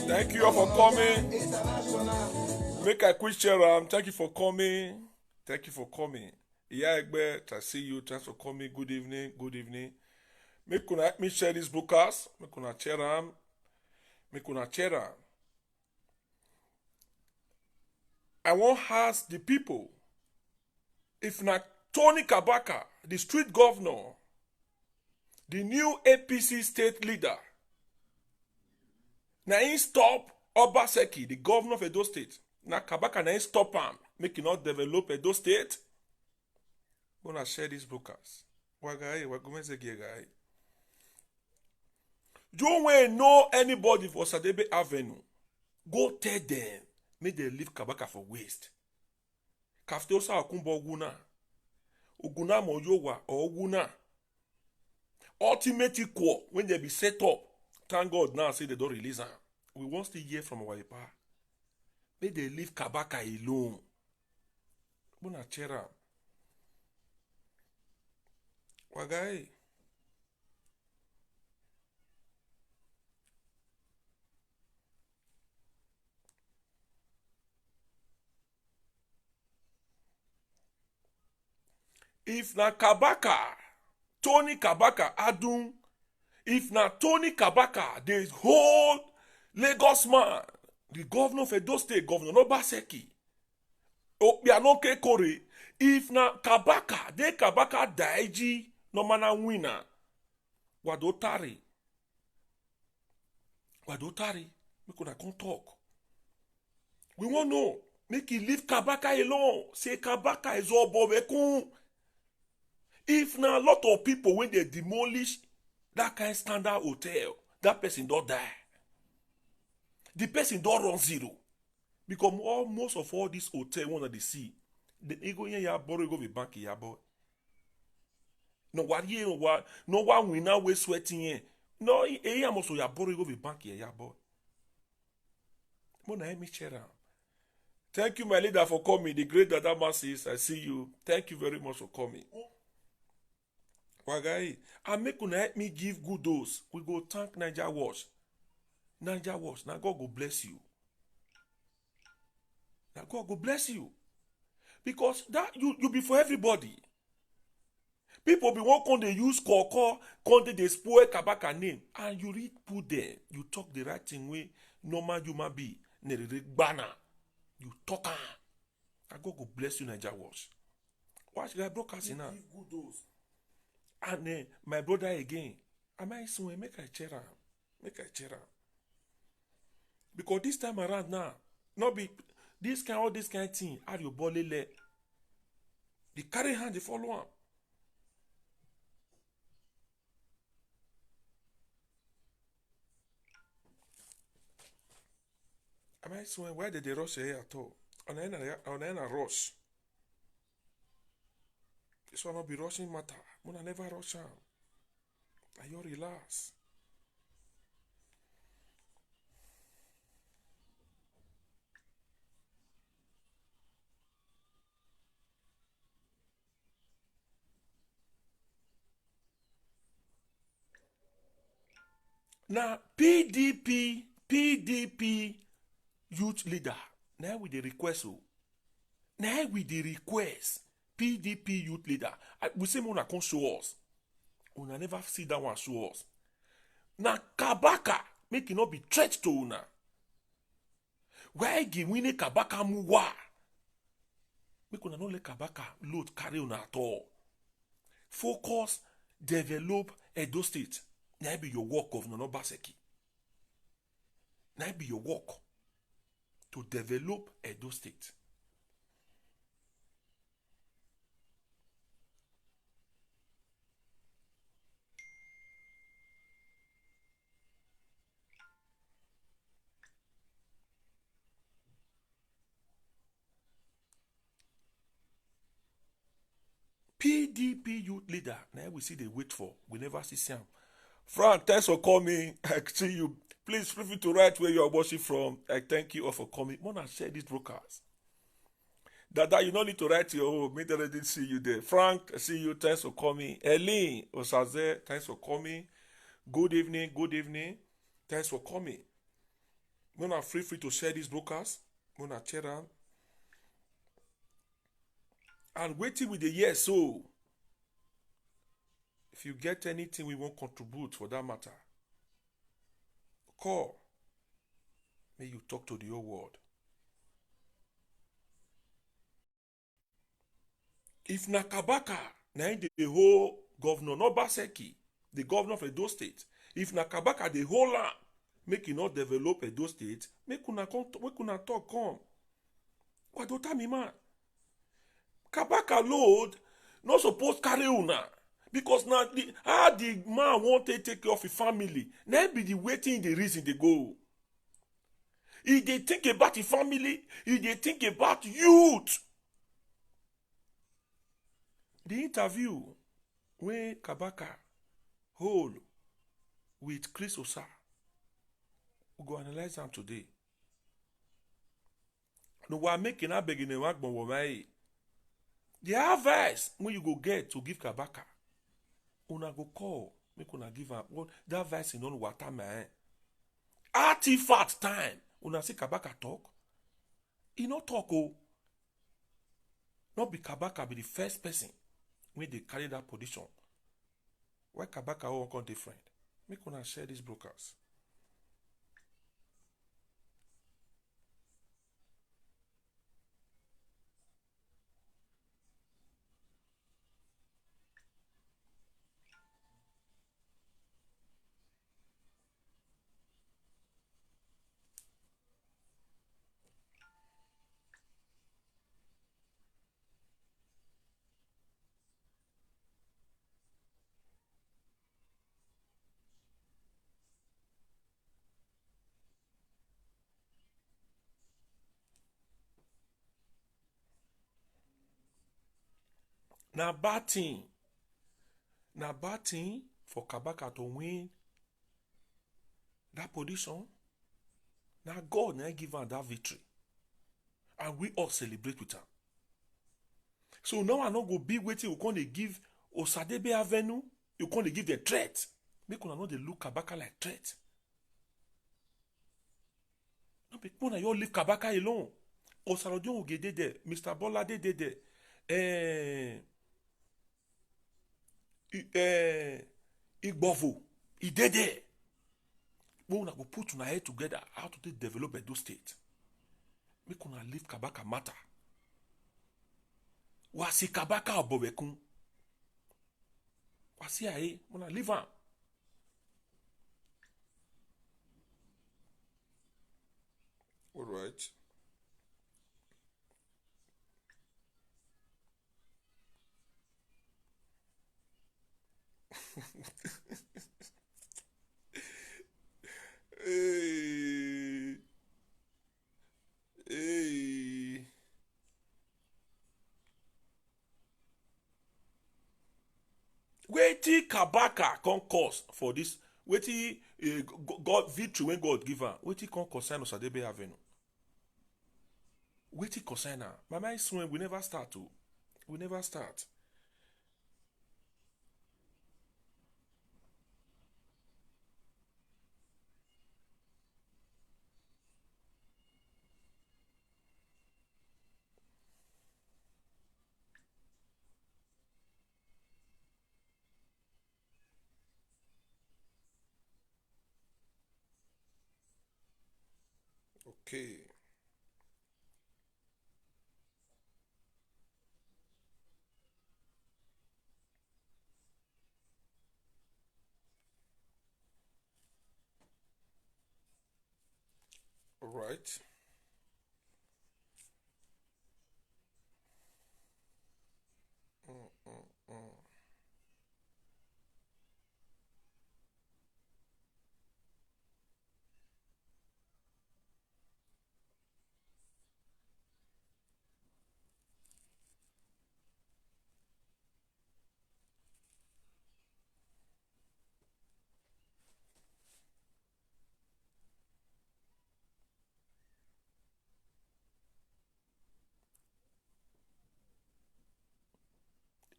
Thank you all for coming. Make a quick share. Thank you for coming. Thank you for coming. Yeah, I see you. Thanks for coming. Good evening. Good evening. Make una help me share this broadcast. Make una share them. Make una share them. I want to ask the people if not Tony Kabaka, the street governor, the new APC state leader, na him stop Obaseki, the governor of Edo State. Na Kabaka na him stop him, make him not develop Edo State. I'm gonna share this broadcast. Wagaye, wagumezegi guy. You when know anybody for Sadebe Avenue, go tell them, make they leave Kabaka for waste. Kafteosa akumba oguna. Oguna moyowa or oguna. Ultimate equal when they be set up. Thank God now say they don't release them. We want to hear from our pa. May they leave Kabaka alone. Bona chera. Wagaye. If na Kabaka, Tony Kabaka Adun, if na Tony Kabaka, the whole Lagos man, the governor of Edo State, Governor Obaseki, Opianoke Kore, if na Kabaka, the Kabaka Daiji, no mana winner, Wadotari, we could come talk. We want to know, make he leave Kabaka alone, say Kabaka is all Bobekun. If now a lot of people when they demolish that kind of standard hotel, that person don't die. The person don't run zero. Because most of all these hotels one of the sea, the ego ya borrow go be bank ya boy. No what ye what no one we now we sweating here. No ya must ya borrow go be bank ya boy. Mona me share. Thank you, my leader, for coming. The great Dada Masses, I see you. Thank you very much for coming. Wagayi, I make una help me give good dose. We go thank Niger Watch. Niger Watch. Now God go bless you. Now God go bless you. Because that you be for everybody. People be one con they use koko, con they spoil Kabaka name. And you read put there. You talk the right thing way. Normal human be. Banner. You talk. Now God go bless you, Niger Watch. Watch guy broadcasting now. Give good dose. And my brother again, am I saying make I cheer am? Make I cheer am. Because this time around now, not be this kind all this kind of thing, are your body le. The carry hand, they follow am. Am I saying why did they rush here at all? On a rush. This one not be rushing matter. Muna never rush am. Na you relax. Now PDP youth leader. Now with the request. Now with the request. PDP youth leader. We say una come show us. Una never see that one show us. Now Kabaka make it not be threat to una. Why give winning Kabaka muwa? Make una not let Kabaka load carry una at all. Focus, develop Edo State. Now be your work, Governor Obaseki. Now be your work to develop Edo State. PDP youth leader. Now we see they wait for. We never see Sam. Frank, thanks for coming. I see you. Please feel free to write where you are watching from. I thank you all for coming. Mona share these broadcasts. Dada, you don't need to write your own. Maybe I didn't see you there. Frank, I see you. Thanks for coming. Eileen Osaze, thanks for coming. Good evening. Good evening. Thanks for coming. Mona, feel free to share these broadcasts. Mona, share them. And waiting with the yes, so if you get anything we won't contribute for that matter, call. May you talk to the whole world. If Nakabaka, na the whole governor, not Baseki, the governor of Edo State, if Nakabaka the whole land, make you not develop Edo State, make una talk come. What do you mean, man? Kabaka load not supposed carry una. Because now how the man want to take care of his family, now be the waiting the reason they go. If they think about the family, if they think about youth. The interview when Kabaka hold with Chris Osa, we go analyze them today. No, we are making a beginning work, but the advice when you go get to give Kabaka, una go call, make una give am. Well, that advice in on water man. Artifact time. Una see Kabaka talk. He not talk oh. Not be Kabaka be the first person when they carry that position. Why Kabaka all come different? Make una share these brokers. Na bad thing for Kabaka to win that position. Now God now give am that victory. And we all celebrate with am. So now I not go big waiting. You come dey give Osadebe Avenue. You come dey give the threat. Make una no dey look Kabaka like threat. No be una you leave Kabaka alone. Osarodion Ogede there. Mr. Bolade there. Igbovo. He dey there. We una go put una head together how to develop Edo State. Make una leave Kabaka matter. Wasi Kabaka obowekun. Wasi aye, una leave am. All right. Hey. Hey. Wetin Kabaka come cause for this? Wetin God victory when God give am? Wetin come concern Osadebe Avenue? Wetin concern am? My mind swim. We never start o. We never start. Okay. All right.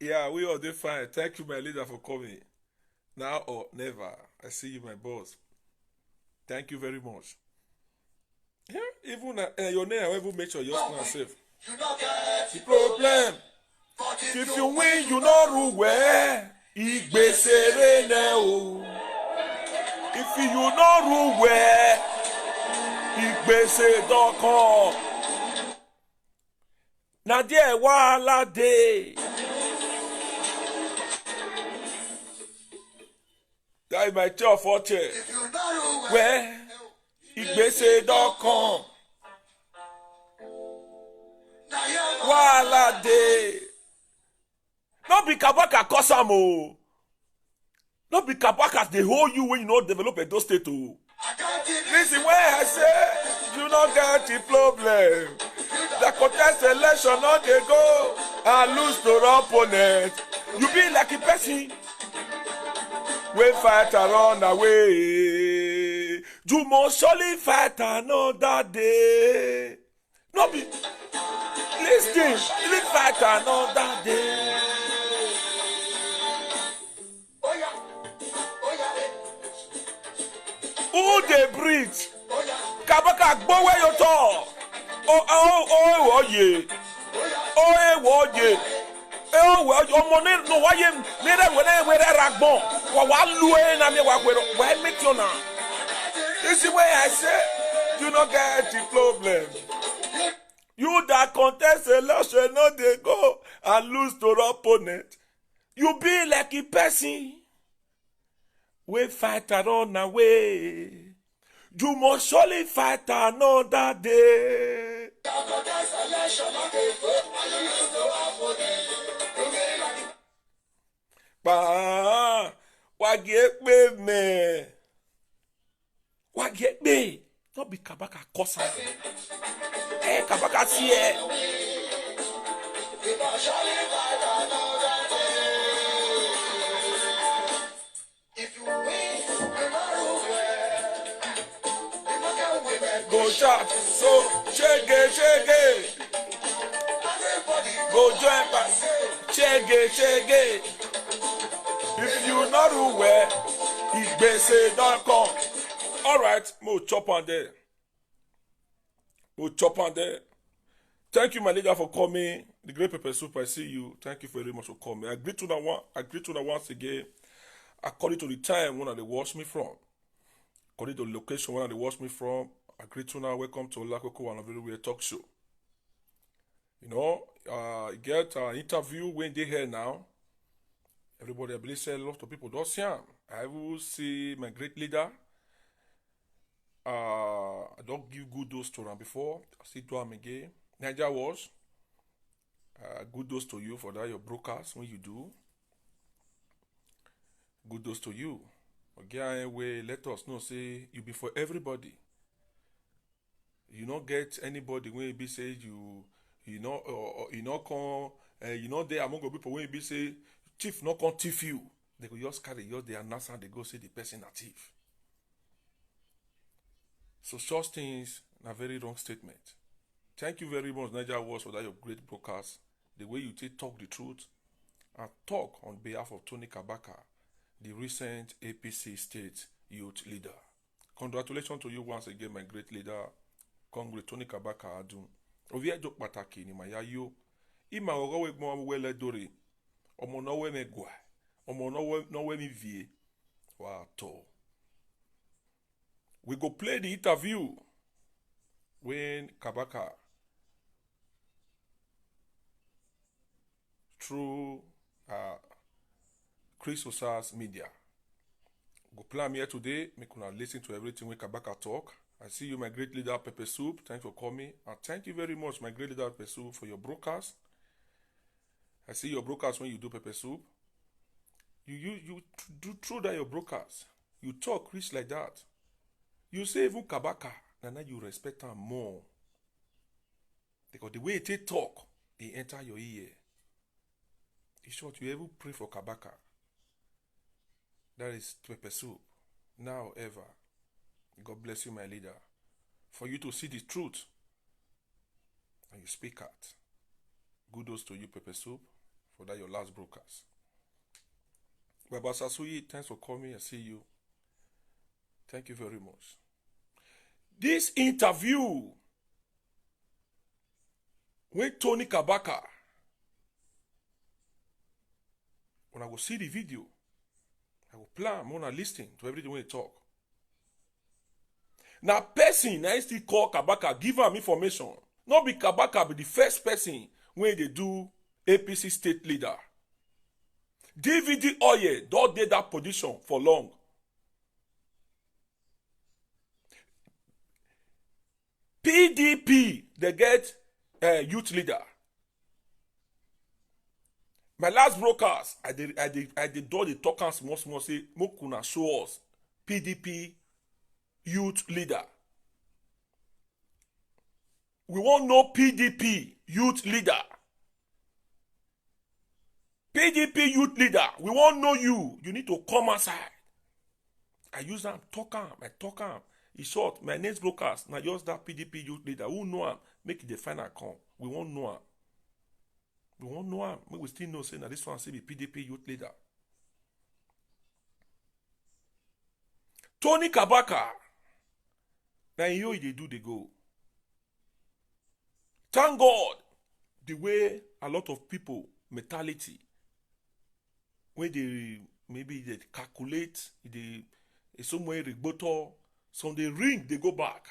Yeah, we all dey fine. Thank you, my leader, for coming. Now or never. I see you, my boss. Thank you very much. Yeah, even your name, I even make sure you're not safe. You don't get The problem. If you win, you no rule well. Ìgbésẹ̀ rẹ̀ o. If you no rule well, ìgbésẹ̀ dọ̀kan. Na there wahala dey. That is my chair for chair. if you don't do Well, ìgbésẹ̀ dọ̀kan. now you Wahala dey. No be Kabaka cause am o. No be Kabaka dey hold you when you no develop Edo State o. I can't give Reason why I say you no get the problem. The contest election no dey go and lose to your opponent. You be like a person wey fight and run away. You must surely fight another day. No be lis ten, you fight another day. oh yeah, Who dey breathe? oh yeah, Kabaka gbowó yóò tọ̀. Ó yè. Ó wọ̀ yè. Ọmọ nínú wáyé nírẹ̀wẹ̀rẹ̀ ra gbọ̀n. Wà lu ẹ̀ náà mi wà pẹ̀lú. Wà á make you na. This is why I say you no get the problem. You that contest election no dey go and lose to your opponent. You be like a person wey fight and run away. You must surely fight another day. Pa, wagye me. Wagye me. No be Kabaka kosa. Eh, Kabaka siye. if you win, you don't do you don't get women. Go sharp, so shege. Everybody Go join back, shege. If you not do well, ìgbésẹ̀ don come. All right, mo chop on there. Thank you, my leader, for coming. The great pepper soup, I see you. Thank you very much for coming. I greet you now once again. According to the time when they watch me from, according to the location when they watch me from, I greet you now. Welcome to Lakoko and a very weird talk show. You know, get an interview when they here now. Everybody, I believe, say a lot of people don't see him. I will see my great leader. I don't give good dose to him before. I still do him again. Niger was. Good dose to you for that, your brokers, when you do. Good dose to you. Again, we let us know, say, you be for everybody. You not get anybody when you be say you know come, you know there among the people when you be say, chief not come thief you. They go just carry just the answer, they go say the person a thief. So such things are very wrong statement. Thank you very much, Niger Wars, for that your great broadcast. The way you talk the truth and talk on behalf of Tony Kabaka, the recent APC state youth leader. Congratulations to you once again, my great leader. Congrats, Tony Kabaka Adun. Ovia jok pataki ni maya yo. Ima ogowe mo wele dori. Omo no we me gwa. Omo no we mi vie. Wato. We go play the interview when Kabaka through Chris Osa's media. Go play me here today. Make una listen to everything when Kabaka talk. I see you, my great leader, Pepper Soup. Thanks for coming. And thank you very much, my great leader, Pepper Soup, for your broadcast. I see your broadcast when you do Pepper Soup. You do through that your broadcast. You talk Chris like that. You say even Kabaka, and now you respect him more. Because the way they talk, they enter your ear. In short, you ever pray for Kabaka. That is Pepper Soup. Now ever. God bless you, my leader. For you to see the truth. And you speak out. Kudos to you, Pepper Soup, for that your last broadcast. Baba Sasuyi, thanks for coming. I see you. Thank you very much. This interview with Tony Kabaka, when I will see the video, I will plan, I'm gonna listen to everything when he talk. Now, person I still call Kabaka, give him information. Not be Kabaka, but the first person when they do APC state leader. DVD Oye don't did that position for long. PDP, they get youth leader. My last broadcast, I did do the talk and small say, Mokuna show us PDP youth leader. We want no PDP youth leader. PDP youth leader, we want know you. You need to come outside. I use them, talk am. It's short, my next broadcast, now just that PDP youth leader. Who know him? Make it the final come. We won't know him. We won't know him. We still know saying that this one say be PDP youth leader. Tony Kabaka. Now you they do the go. Thank God the way a lot of people mentality when they maybe they calculate they somewhere rebuttal, some they ring, they go back.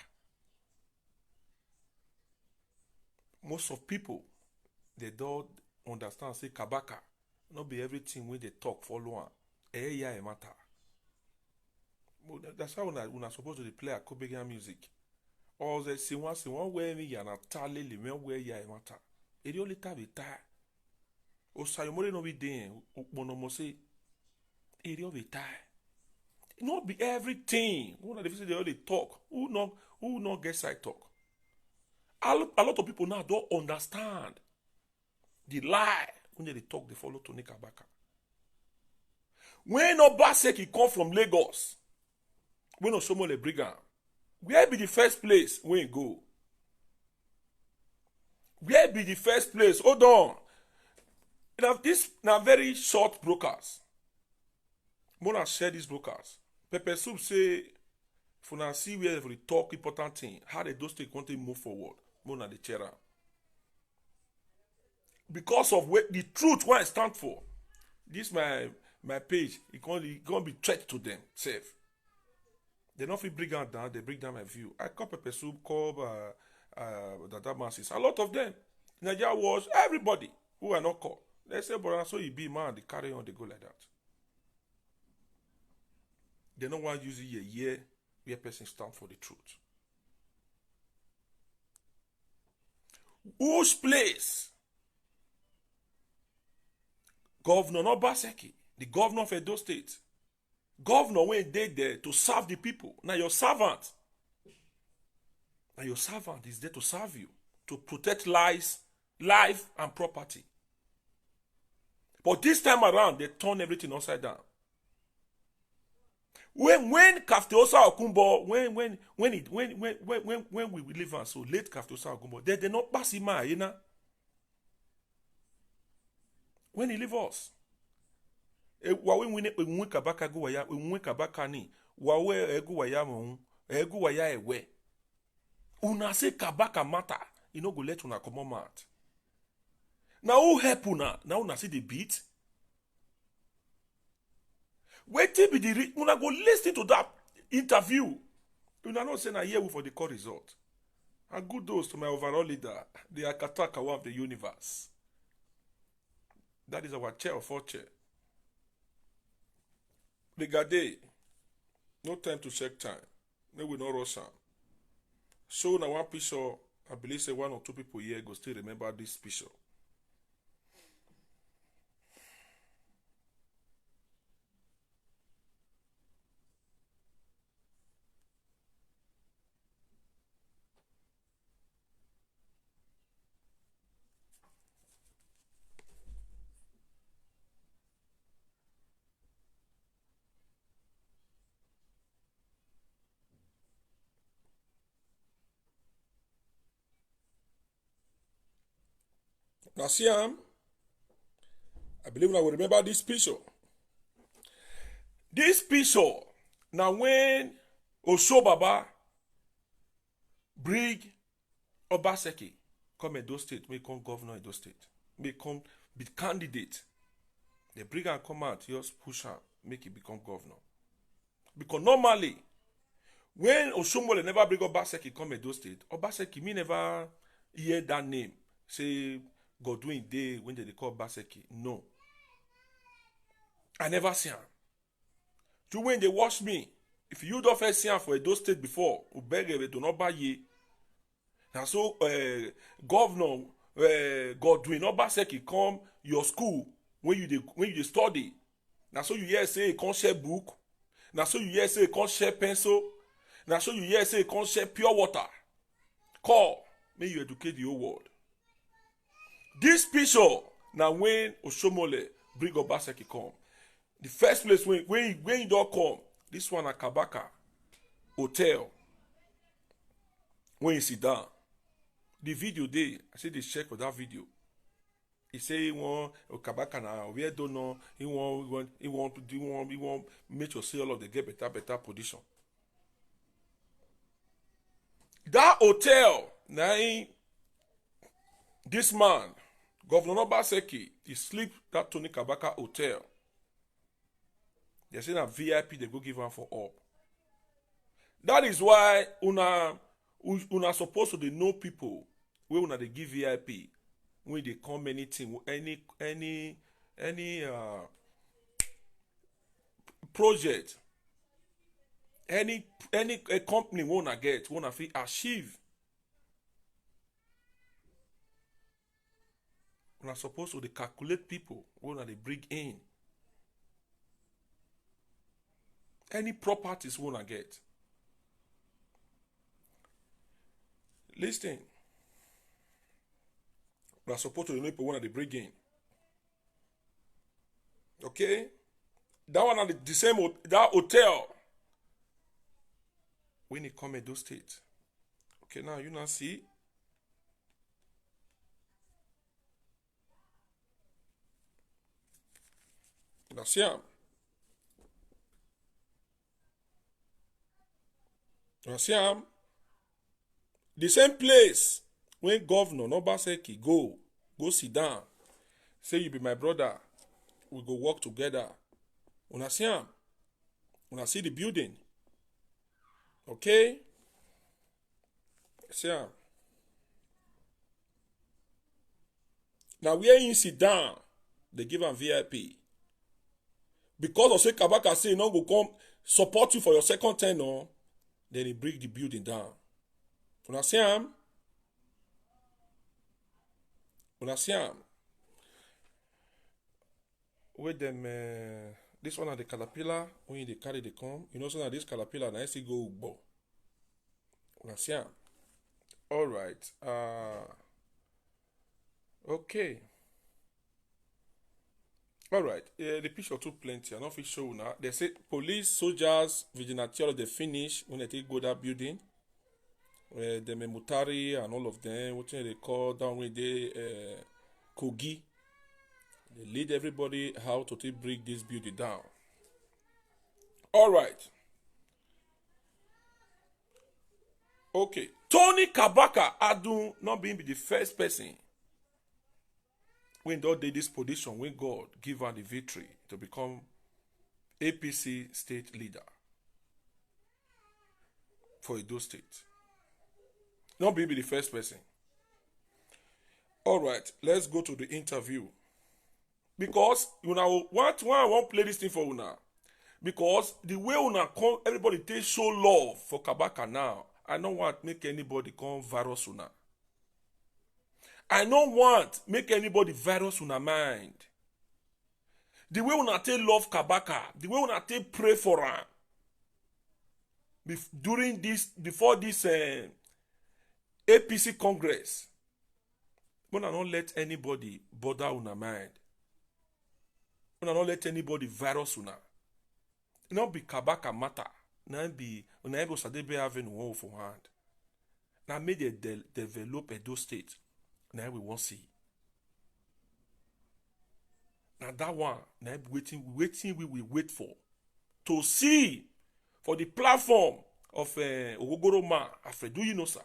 Most of people they don't understand say Kabaka not be everything when they talk follow on. Yeah, matter. That's how we're supposed to play a Kobegan music. Or they say one way me and a tally limit where ya matter. It only tabi tie. O sayomore no be den, monomose. It only tie. Not be everything. One of the they only talk. Who not get side talk. A lot of people now don't understand the lie when they talk. They follow Tony Kabaka. When Obaseki come from Lagos, when Osomole Brigand, where be the first place when you go? Where be the first place? Hold on. This now very short broadcast. Mona share this broadcast. Pepper Soup say, if you see where they talk important thing, how they those take want to move forward. Mona the chair. Because of what the truth what I stand for. This my page, it can't be threat to them, safe. They don't feel bring down, they bring down my view. I call Pepper Soup, call Dada Masses. A lot of them. Nigeria was everybody who are not called. They say, but so you be man, they carry on, they go like that. They don't want to use it a year where person stand for the truth. Whose place? Governor Obaseki, the governor of Edo State. Governor when they there to serve the people. Now your servant. Now your servant is there to serve you. To protect life and property. But this time around, they turn everything upside down. When Kafteosa Okumbo, when we live on so late Kafteosa Okumbo, they not pass him, you know. When he leave us, wawe we kabaka go waya, we kabaka ni, wawe egu waya mon, egu waya ewe. Una say kabaka matter, you know go let una come on mat. Now who help una? Now una see the beat. Wait till be the una go listen to that interview. Una not say na here for the court result. And good those to my overall leader, the Akataka of the universe. That is our chair of all chair. Regardez, no time to check time. May we not rush on. So now one picture, I believe say 1 or 2 people here go still remember this picture. Now see I believe I will remember this picture. This picture, now when Osho Baba bring Obaseki come Edo State, may come governor Edo State, may come be candidate. They bring and come out, just push her, make it become governor. Because normally, when Oshomole never bring Obaseki come Edo State, Obaseki me never hear that name. Say Godwin Day when they call Obaseki. No. I never see him. To when they watch me, if you don't first see him for Edo State before, Ubege do not buy ye. And so Governor Godwin Obaseki come your school when you study. Now so you hear say you can't share book. Now so you hear say you can't share pencil. Now so you hear say you can't share pure water. Call, may you educate the whole world. This picture, now when Oshomole bring Obaseki come, the first place when you don't come, this one at Kabaka Hotel, when you sit down, the video there, I say they check for that video. He say he want Kabaka now, we don't know, he want make sure say all of them get better position. That hotel, now this man, Governor Obaseki, he sleep that Tony Kabaka hotel. They say that VIP they go give him for up. That is why una supposed to they know people where una they give VIP when they come anything any project any a company wanna get wanna feel achieve. Una supposed to they calculate people wanna they bring in. Any properties wanna get. Listen. We are supposed to know people wanna they bring in. Okay? That one at the same that hotel. When it come Edo State. Okay, now you now see. Now see him. You see him? The same place when Governor Obaseki go sit down, say you be my brother, we go work together. Una see him? Una see the building? Okay? See him? Now where you sit down, they give him VIP. Because of say Kabaka say no go come support you for your second tenure, then he break the building down. Una see him? Una see him? Wait them this one are the caterpillar when they carry the come. You know so that this caterpillar now see go Ugbo. Una see him? Alright. Okay. All right. The picture too plenty. I don't fit show now. They say police, soldiers, vigilante, all of they finish when they take go that building. The Memutari and all of them, what they call down with the Kogi. They lead everybody how to take break this building down. All right. Okay. Tony Kabaka Adun not being the first person when God did this position, when God give her the victory to become APC state leader for Edo State. Not be the first person. All right, let's go to the interview. Because you know why I won't play this thing for una. Because the way una come, everybody take show love for Kabaka now. I don't want make anybody come virus una. I don't want make anybody virus una mind. The way una take love Kabaka, the way una take pray for her. Before this APC Congress, una don't let anybody bother una mind. Una don't let anybody virus una. It not be Kabaka matter. Now be una able sadebe having one for hand. Now make they develop Edo State. Now we won't see. Now that one, now waiting we will wait for. To see for the platform of Ogogoroma Afredu Yunosa.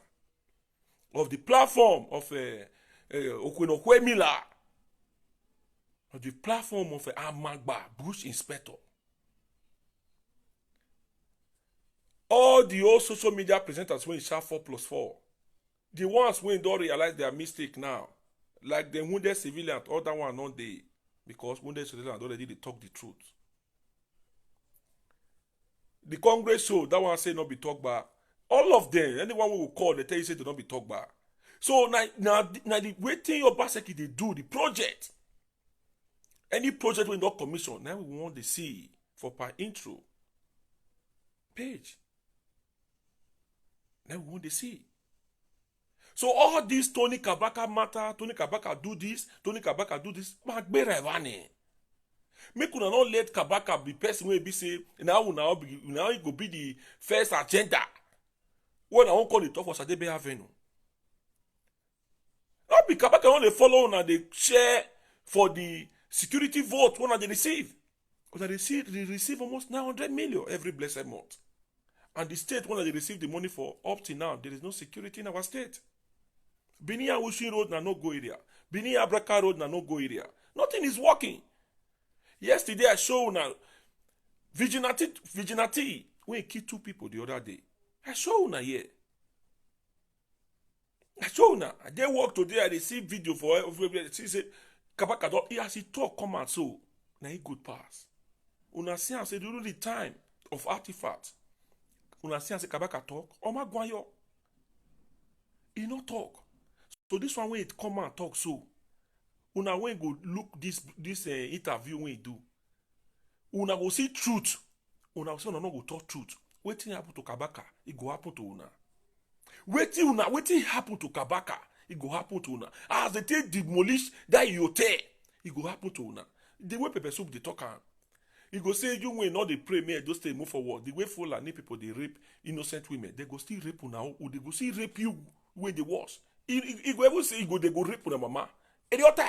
Of the platform of Okwenokwe Mila. Of the platform of Amagba, Bush Inspector. All the old social media presenters when share 4+4. The ones when don't realize their mistake now. Like the wounded civilian, other one not they. Because wounded civilian already they talk the truth. The Congress show, that one say not be talked about. All of them, anyone who will call, they tell you say to not be talked about. So now the waiting your Obaseki they do, the project. Any project we not commission, now we want to see for per intro page. Now we want to see. So all this Tony Kabaka matter, Tony Kabaka do this, Tony Kabaka do this. Make una not let Kabaka be person wey be say now it go be the first agenda. When I won't call it talk for Sadebe Avenue. Not be Kabaka only follow una they share for the security vote when they receive. Because they receive almost 900 million every blessed month. And the state, when they receive the money for up to now, there is no security in our state. Binia Wushi Road na no go area. Binia Abraka Road na no go area. Nothing is working. Yesterday I showed now vigilante when he killed 2 people the other day. I showed now here. I showed now. I did work today. I see video for everybody. See say Kabaka don't. He has he talk come out so now he good pass. Una see and say during the time of artifacts. Una see and say Kabaka talk. Oma Gwanyo. He no talk. So this one when it come and talk so. Una when go look this interview when he do. Una go see truth. Una say una no go talk truth. Wetin happen to Kabaka, it go happen to una. Wetin happen to Kabaka, it go happen to una. As they take demolish that yote, it go happen to una. The way Pepper Soup they talk am. He go say you when not they pray me just stay move forward. The way Fulani people they rape innocent women, they go still rape una or they go still rape you when they was. He go ever say they go rape una mama. Idiota.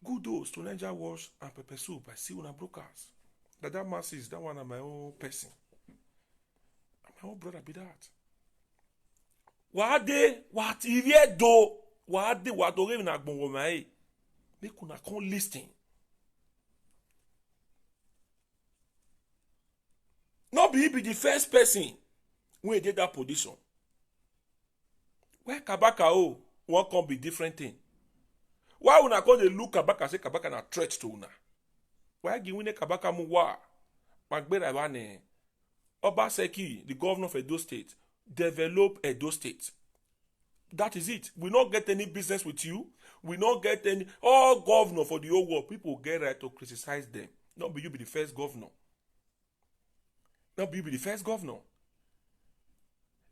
Kudos to Niger Wash and Pepper Soup. I see una brokers. That masses, that one of my own person. My own brother be that. What if do? What do even a bon woman? Make una come listing. Not be the first person when he did that position. Where Kabaka won't come be different thing. Why una come dey look Kabaka say Kabaka na threat to una? Why give we Kabaka muwa? Magbera wane. Obaseki, the governor of Edo State, develop Edo State. That is it. We not get any business with you. We not get any. All governor for the whole world, people get right to criticize them. Not be you be the first governor. Not be you be the first governor.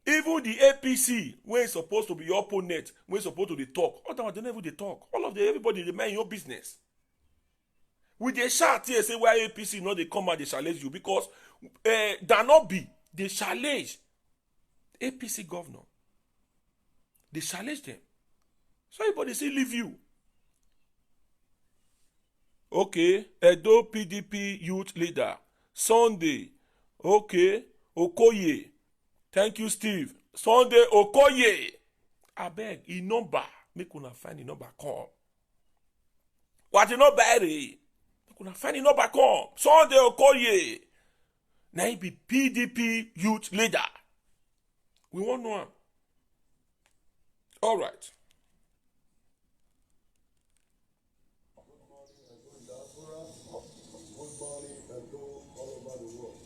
Even the APC, when supposed to be your opponent, when supposed to dey talk, otherwise they never dey talk. All of them, everybody dey mind your business. We dey shout here say why APC no dey come out dey challenge you because Danobi dey challenge APC governor. They challenge them. So everybody say leave you. Okay, Edo PDP youth leader Sunday. Okay, Okoye. Thank you, Steve. Sunday Okoye. Abeg, e number. Make una find the number come. What the number re? Make una find the number come. Sunday Okoye. Now he be PDP youth leader. We want know him. All right. Good morning, and all over the world.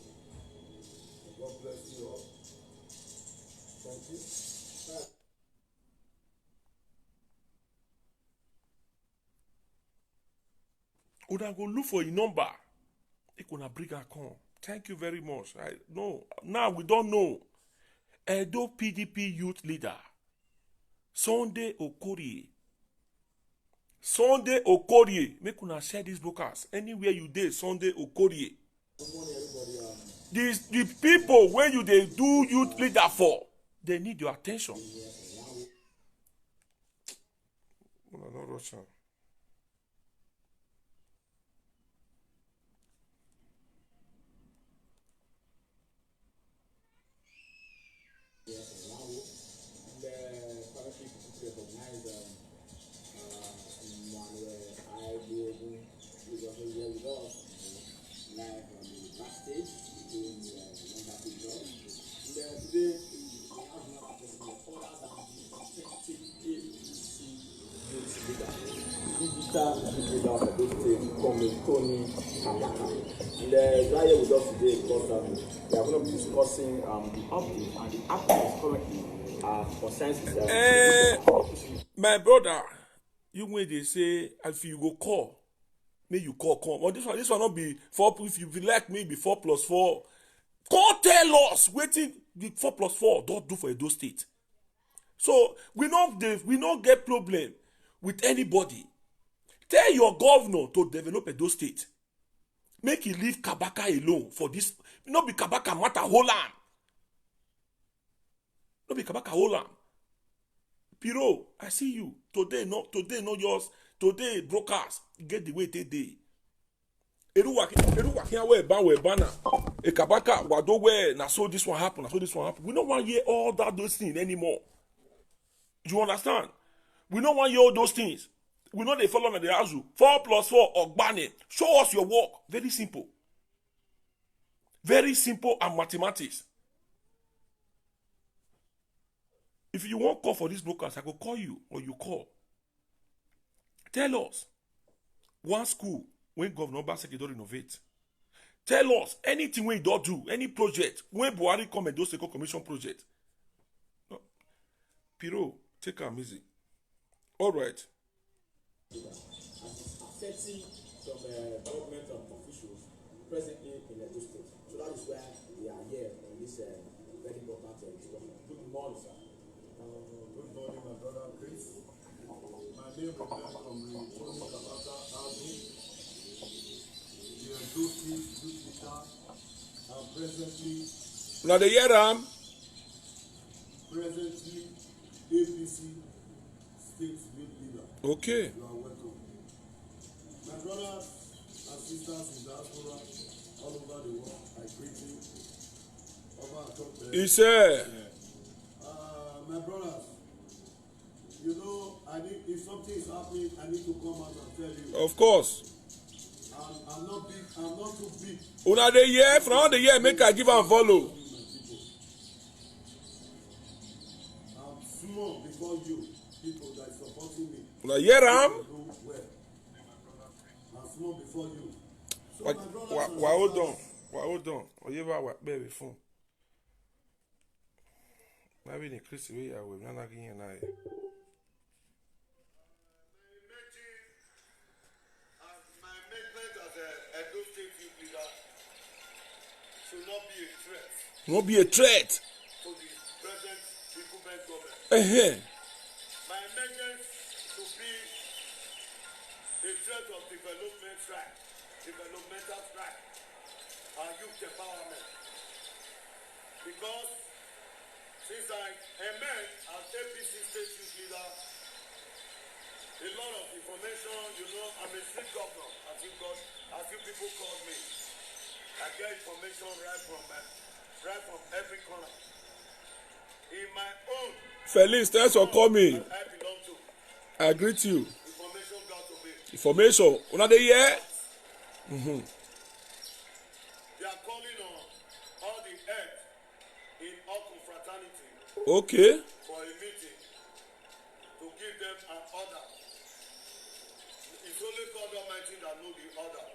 God bless you all. Thank you. Una go look for a number. They gonna bring her come. Thank you very much. I know. Now we don't know. Edo PDP youth leader Sunday Okorie. Sunday Okorie. Make una share these broadcasts. Anywhere you dey, Sunday Okorie. Good morning, everybody. The people when you dey do youth leader for, they need your attention. Una no rush am. Here with us today because we are going to be discussing the update and the actions currently concerns my brother, you when they say if you go call, may you call come. Well, this one not be 4. If you like me, be 4+4. Come tell us waiting the 4+4 don't do for Edo State. So we not get problem with anybody. Tell your governor to develop Edo State. Make he leave Kabaka alone for this. Not be Kabaka matter whole am. Not be Kabaka whole am. Piro, I see you. Today not yours. Today broadcast. Get the way they dey. Eruwa here where banana. E Kabaka wado where na so this one happen. We don't want to hear all those things anymore. You understand? We don't want to hear all those things. We know they follow me the Azu. 4+4 Ogbane. Show us your work. Very simple. Very simple and mathematics. If you want call for this broadcast, I go call you or you call. Tell us one school when Governor Obaseki don't renovate. Tell us anything we don't do, any project when Buhari come and do Second Commission project. No. Piro, take am easy. All right. Affecting some government officials presently in Edo State. So that is why we are here on this very important discussion. Good morning, sir. Good morning, my brother Chris. My name is Comrade Tony Kabaka Alvin. The Edo State youth leader are presently presently APC state youth leader. Okay. You are welcome. My brothers and sisters in diaspora all over the world, I greet you. He said, My brothers, you know, if something is happening, I need to come out and tell you. of course. I'm not big. I'm not too big. Una the year from the year make I give and follow. I'm small before you, people that are supporting me. Una hear am? Do well. I'm small before you. So Wa my brothers and hold sisters, on. Oyeva wa baby phone. Maybe the Chris we are with Nana King and I. my movement as a Edo State youth leader should not be a threat Won't be a threat. to the present development government. Uh-huh. My emergence to be a threat of developmental track, and youth empowerment. Because since I emerged as APC state youth leader, a lot of information, I'm a street governor, as you people call me. I get information right from every corner. In my own Felix, thanks for coming. I belong to, I greet you. information got to me. Information. Una dey hear? They are calling on all the heads in all confraternity Okay. for a meeting to give them an order. It's only God Almighty that knows the order.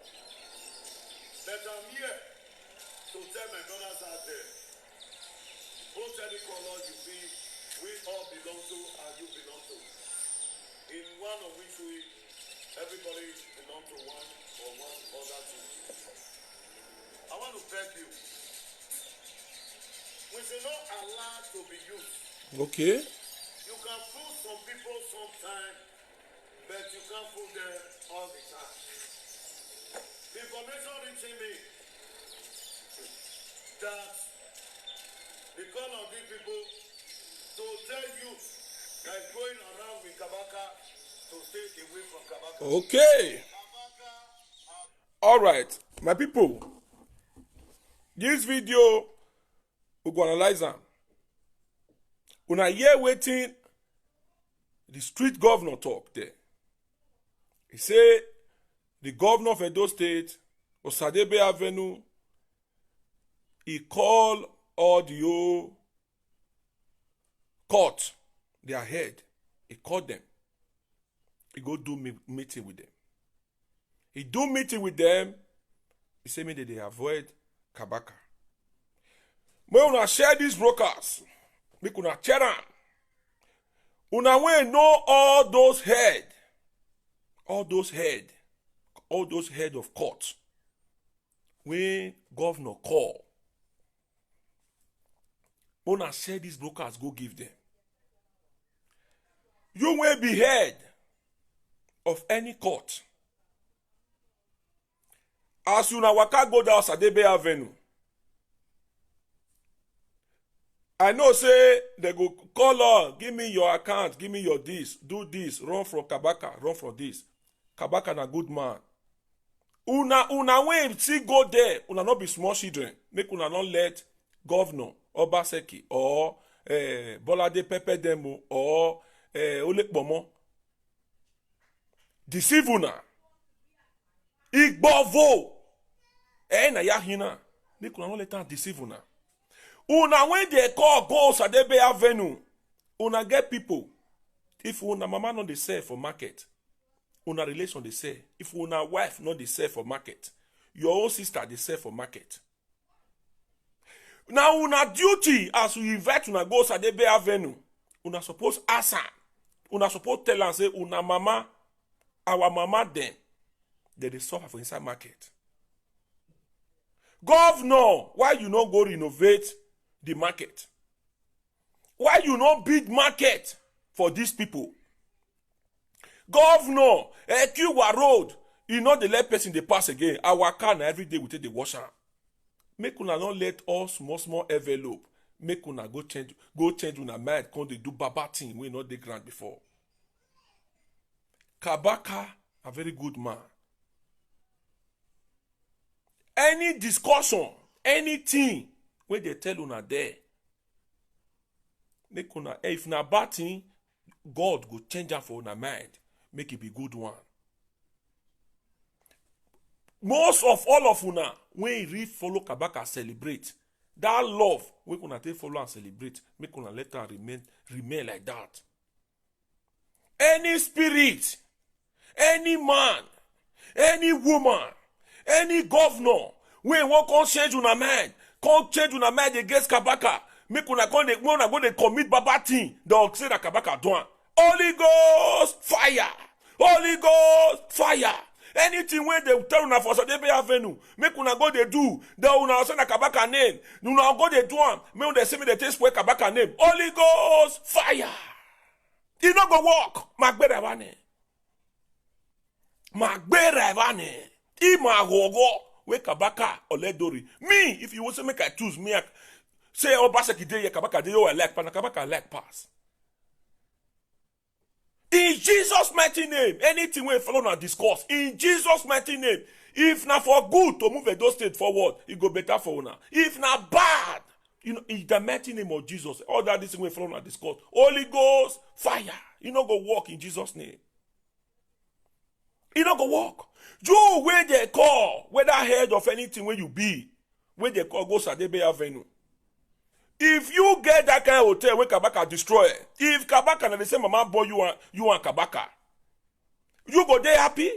But I'm here to tell my brothers out there, both any color you be, we all belong to and you belong to. In one of which everybody belong to one or one other thing. I want to beg you, we should not allow to be used. Okay. You can fool some people sometime, but you can't fool them all the time. The information reaching me that they call on these people to tell you that is going around with Kabaka to stay away from Kabaka. Okay. Kabaka are All right, my people. This video we go analyze am. Una hear wetin the street governor talk there. He say the governor of Edo State, Osadebe Avenue, he call all the whole court, their head. He called them. He go do meeting with them. He do meeting with them. He say make they avoid Kabaka. When una share these brokers, make una share am. Una wey know all those head of court when governor call. Una share these brokers, go give them. You wey be head of any court. As una waka go down Sadebe Avenue, I know say they go call on, give me your account, give me your this, do this, run from Kabaka, run from this. Kabaka na good man. Una wey still go there, una not be small children. Make una not let governor Obaseki or Bolade Pepe Demo or Olekpomo deceive una. Igbovo. Na yahina. Make una not let am deceive una. Una when they call go Sadebe Avenue, una get people. If una mama not dey sell for market, una relation dey sell. If una wife not dey sell for market, your own sister dey sell for market. Now una duty as we invite una go Sadebe Avenue, una suppose ask am. Una suppose tell am say una mama, our mama dem, they dey suffer for inside market. Governor, why you no go renovate the market? Why you no build market for these people? Governor, Ekiwa Road, you know dey let person dey pass again. Our car na every day we take dey wash am. Make una not let all small envelope. Make una go change una mind. Come dey do baba thing wey not dey ground before. Kabaka, a very good man. Any discussion, anything when they tell una there, make una, if na bad thing, God go change am for una mind, make it be good one. Most of all of una, when you read follow Kabaka celebrate, that love, when una take follow and celebrate, make una let her remain like that. Any spirit, any man, any woman, any governor, when one come change una mind against Kabaka, make una go dey commit baba thing, they'll say that Kabaka do am. Holy Ghost fire! Holy Ghost fire! Anything when they tell una for Sadebe Avenue, make una go they do. They una send a Kabaka name. Una go they do am. Make una say me they taste for Kabaka name. Holy Ghost fire. He not go walk. Magbere vane. Magbere vane. Ima gogo. We Kabaka Oledori. Me, if you want to make I choose me, say Obaseki dey Kabaka dey I like, but Kabaka I like pass. In Jesus' mighty name, anything we follow na discourse. In Jesus' mighty name, if na for good to move Edo State forward, it go better for una. If na bad, in the mighty name of Jesus, all that this thing we follow na discourse. Holy Ghost fire. You not go walk in Jesus' name. You not go walk. You where they call, whether head of anything where you be, where they call go Sadebe Avenue. If you get that kind of hotel where Kabaka destroy, if Kabaka na the same mama boy you and Kabaka, you go there happy?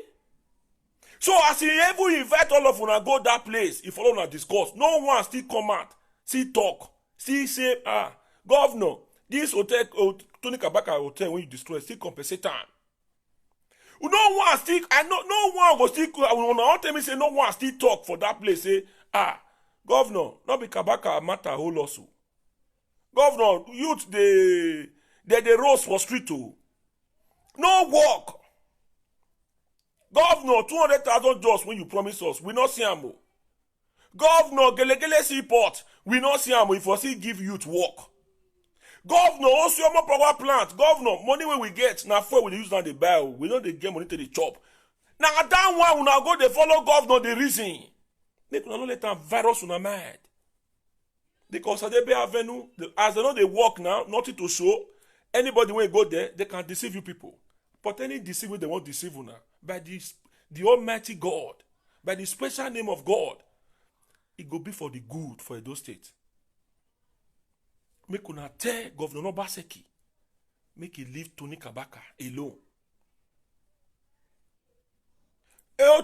So as he ever invite all of una go that place, if follow una discuss, no one still come out, still talk, still say, governor, this hotel, Tony Kabaka hotel when you destroy, still compensate time. No one still, no one go still, una tell me say no one still talk for that place, say, governor, not be Kabaka matter whole lawsuit. Governor, youth, they rose for street too. No work. Governor, 200,000 jobs when you promise us. We not see am. Governor, Gelegele Seaport. We not see am. If we see give youth work. Governor, also more power plant. Governor, money when we get, now for we use now the buy. We know they get money to the chop. Now that one, we now go, they follow governor, the reason. They can not let them virus on a mind. Because Sadebe Avenue, as they know they work now, nothing to show. Anybody when you go there, they can deceive you people. But any deceiver they won't deceive you now. By the Almighty God, by the special name of God, it go be for the good for Edo State. Make una tell Governor Obaseki, make he leave Tony Kabaka alone.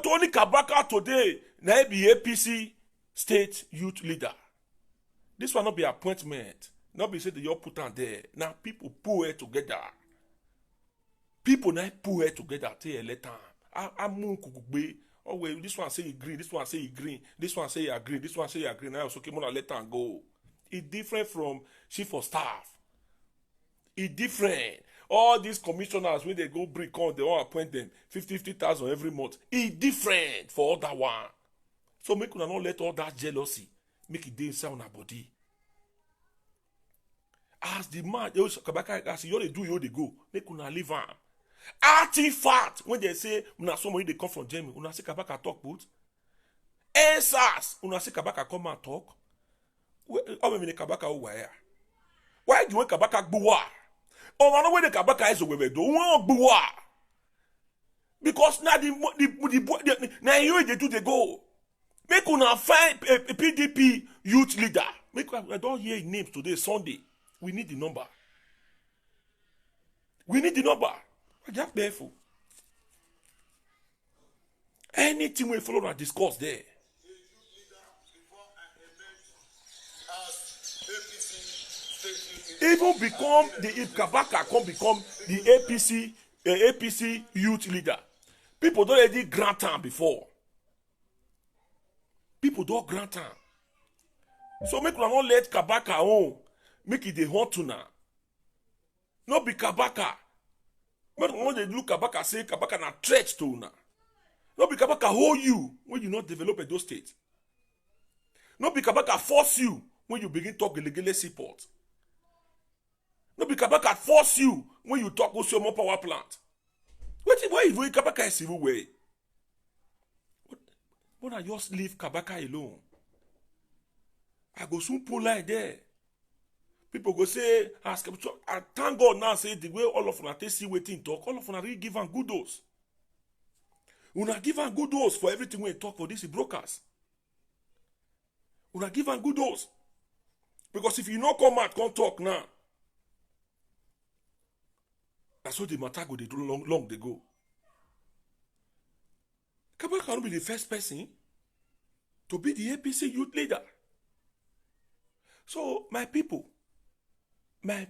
Tony Kabaka today, now be APC state youth leader. This will not be appointment. Not be said that you put on there. Now people pull it together. People now pull it together till a later. I'm oh well, this one say he green, this one say he green, this one say he agree, this one say he agree. Now also came on a letter and go. It's different from chief of staff. It's different. All these commissioners when they go bring on, they all appoint them 50,000 every month. It's different for all that one. So make una not let all that jealousy make it dey inside on our body. As the man, as you do, you go. Make una leave am. Artifact when they say una somebody they come from Germany, una say Kabaka talk put. Answers, una say Kabaka come and talk. How many Kabaka wire? Why do you want Kabaka buwa? Oh, I know where the Kabaka is over do. Who buwa? Because now the now you they do they go. Make una find a PDP youth leader. I don't hear names today, Sunday. We need the number. We need the number. Just careful. Anything we follow and discuss there. Even become if Kabaka come become the APC youth leader. People don't already grant time before. People don't grant time. So make una not let Kabaka home. Make it the hot tuna. Not be Kabaka. But when they look Kabaka say Kabaka na threat to una. Not be Kabaka hold you when you not develop Edo State. Not be Kabaka force you when you begin talk Gelegele Seaport. Not be Kabaka force you when you talk also more power plant. Why is Kabaka is civil way? But I just leave Kabaka alone. I go soon pull like there. People go say, ask, I thank God now say the way all of una take see waiting talk, all of una really give am good dose. Una give am good dose for everything we talk for these brokers. Una give am good dose. Because if you no come out, come talk now. That's what the matter go they do long they go. Kabaka cannot be the first person to be the APC youth leader. So, my people, make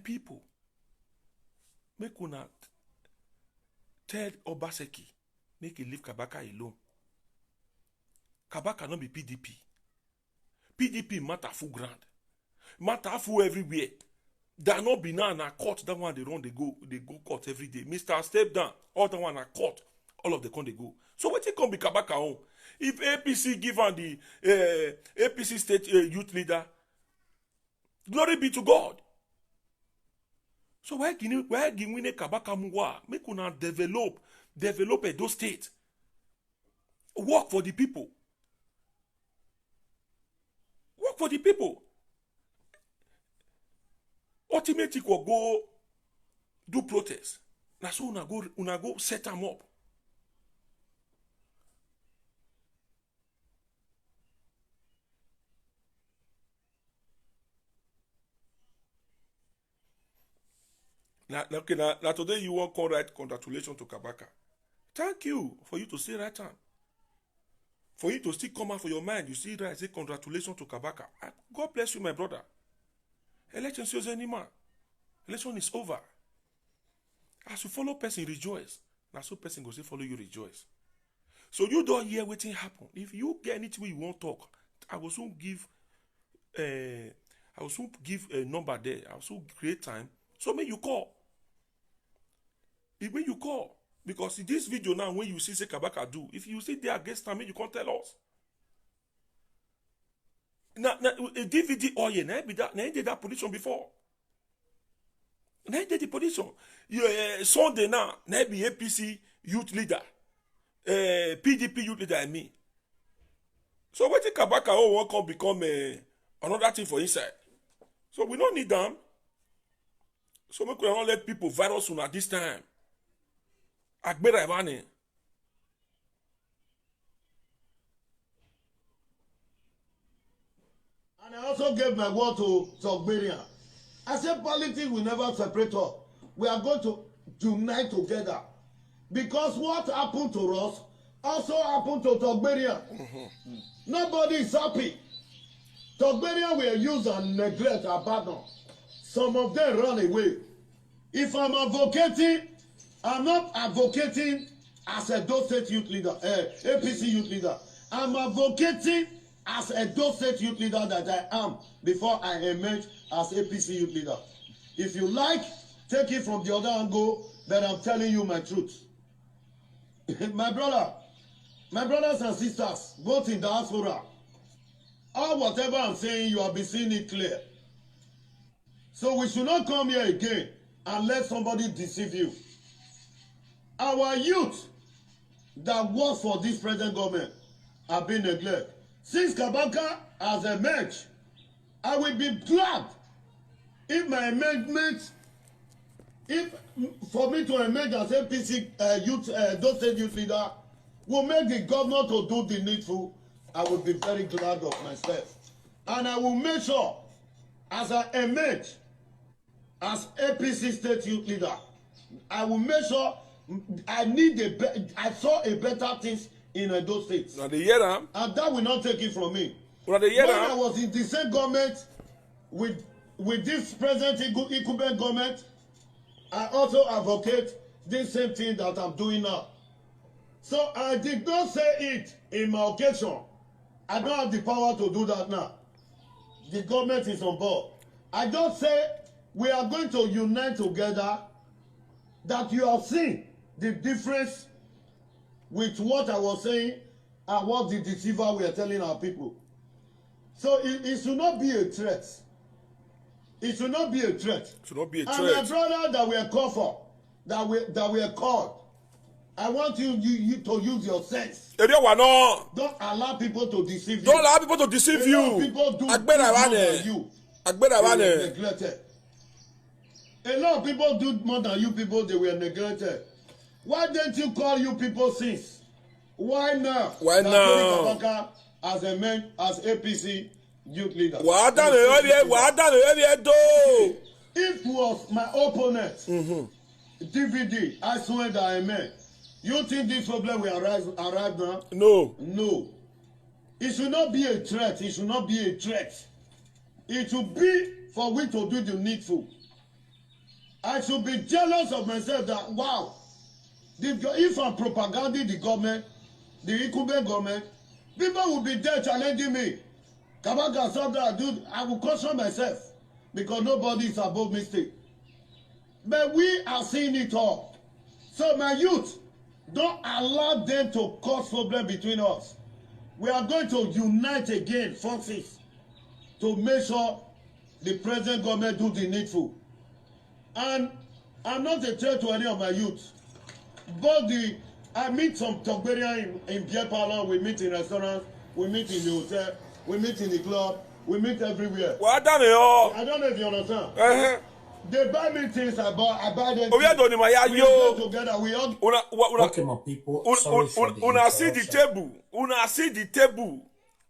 una tell Obaseki, make you leave Kabaka alone. Kabaka not be PDP. PDP matter full ground. Matter full everywhere. There not be now in a court. That one they run, they go court every day. Mr. Step down, all the one a court. All of the con they go. So what you come be Kabaka home? If APC give on the APC state youth leader, glory be to God. So why give we Kabaka muwa? Make una develop those states. Work for the people. Work for the people. Ultimately, go do protest. Now so una go set them up. Now today you want to write congratulations to Kabaka. Thank you for you to say right time. For you to still come out for your mind, you see right, say congratulations to Kabaka. God bless you, my brother. Election is anymore. Election is over. As you follow person, rejoice. Now so person go say follow you, rejoice. So you don't hear what happen. If you get anything you want to talk, I will soon give a number there. I will soon create time. So may you call. If when you call, because in this video now, when you see say Kabaka do, if you see there against time, you can't tell us. Now a DVD oil, now did that position before. Now did the position. Sunday now be APC youth leader, PDP youth leader, I mean. So what think Kabaka won't come become another thing for inside? So we don't need them. So we cannot let people virus at this time. Agbera Ivane. And I also gave my word to Ogberia. I said politics will never separate us. We are going to unite together. Because what happened to us also happened to Ogberia. Nobody is happy. Ogberia were used and neglect, abandoned. Some of them run away. If I'm advocating, I'm not advocating as a Edo State youth leader, APC youth leader. I'm advocating as a Edo State youth leader that I am before I emerge as APC youth leader. If you like, take it from the other angle, but I'm telling you my truth. My brothers and sisters, both in diaspora, or whatever I'm saying, you have been seeing it clear. So we should not come here again and let somebody deceive you. Our youth that work for this present government have been neglected. Since Kabaka has emerged, I will be glad if my amendment, for me to emerge as APC Edo State youth leader, will make the governor to do the needful. I will be very glad of myself. And I will make sure, as I emerge as APC State youth leader, I will make sure I saw a better things in Edo State. Now the year and that will not take it from me. Now the year when I was in the same government with this present incumbent government, I also advocate this same thing that I'm doing now. So I did not say it in my occasion. I don't have the power to do that now. The government is on board. I just say we are going to unite together, that you have seen the difference with what I was saying and what the deceiver were telling our people. So it should not be a threat. It should not be a threat. It should not be a and threat. my brother that we are called for, that we are called, I want you to use your sense. Don't Don't allow people to deceive you. Don't allow people to deceive you. People do Agbera more than you. Agbera They were neglected. A lot of people do more than you people, they were neglected. Why didn't you call you people since? Why now? Why now? Kabaka as a man, as APC youth leader. If it was my opponent, DVD, I swear that I meant. You think this problem will arrive now? No. No. It should not be a threat. It should not be a threat. It should be for we to do the needful. I should be jealous of myself that, wow, If I'm propaganding the government, the incumbent government, people will be there challenging me. Kabaka, something I will caution myself because nobody is above mistake. But we are seeing it all. So my youth, don't allow them to cause problem between us. We are going to unite again, forces, to make sure the present government do the needful. And I'm not a threat to any of my youth. But I meet some Togberia in beer parlor, we meet in restaurants, we meet in the hotel, we meet in the club, we meet everywhere. Well, done it all. I don't know if you understand. Uh-huh. They buy me things, I buy them. Oh, we are doing my We yo. go together, we all. Okay, my people. Sorry for the Una see the interruption. table. Una see the table.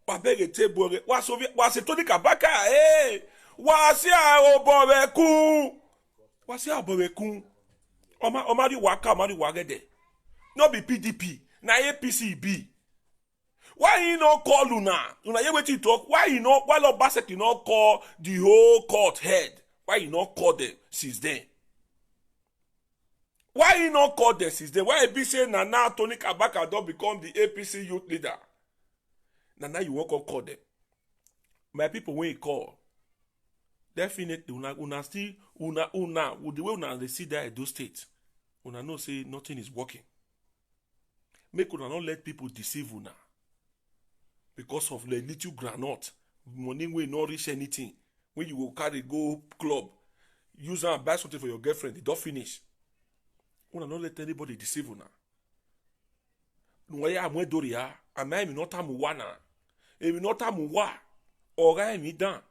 Wa beg table. Wa se Tony Kabaka. Hey. Wa se a oboreku. Wa se a oboreku. Omari waka, omari wagede. No be PDP. Na APC be. Why he no call Una? Una ye wetin talk. Why he no? Why Obaseki no call the whole court head? Why he no call them since then? Why he not call them since then? Why he be saying now Tony Kabaka don't become the APC youth leader? Now you won't call them. My people when you call, definitely una still with the way una they see that Edo State, una know say nothing is working. Make una not let people deceive una because of the little granite money will not reach anything. When you will carry go club, use and buy something for your girlfriend, it don't finish. Una not let anybody deceive una. Nwaya amwe doria, ama emi nota muwana. Emi nota muwa. Ora emi dan.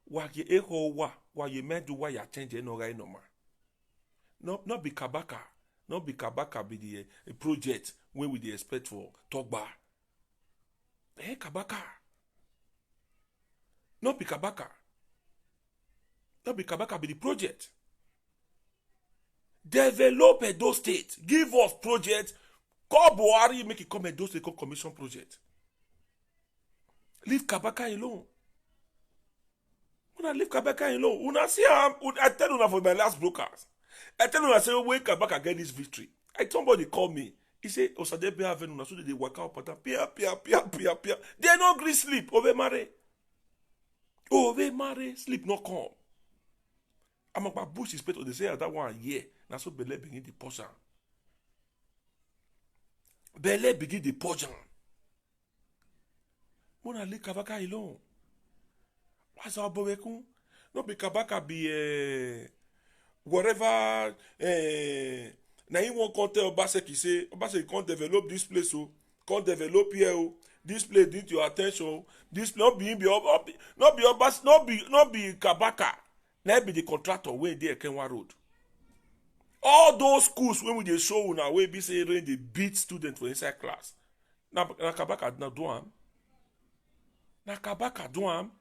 Wa ye eho wa ye medu wa ya change no rai no ma. No be Kabaka. No be Kabaka be the project when we dey expect for Togba. Kabaka. No be Kabaka. No be Kabaka be the project. Develop Edo State. Give us project. Call Buhari, make it come Edo State commission project. Leave Kabaka alone. Una leave Kabaka alone. Una see I tell una for my last brokers. I tell una say when Kabaka get this victory. Somebody call me. He say Osadebe Avenue una so they work out pattern. Pia. They no gree sleep. Ove mare. Sleep no come. I'm about Bush is better. They say that 1 year. Now so Bele begin the portion. Bele begin the portion. Mona leave Kabaka alone. What's our boweku? No be Kabaka be whatever. Now he won't come tell Obaseki say Obaseki can't develop this place. Oh, can't develop here. Oh, this place need your attention. This not be Kabaka. Now be the contractor when they Kenwa Road. All those schools when we dey show now we be say rain they beat students for inside class. Na Kabaka na do am. Na Kabaka do am.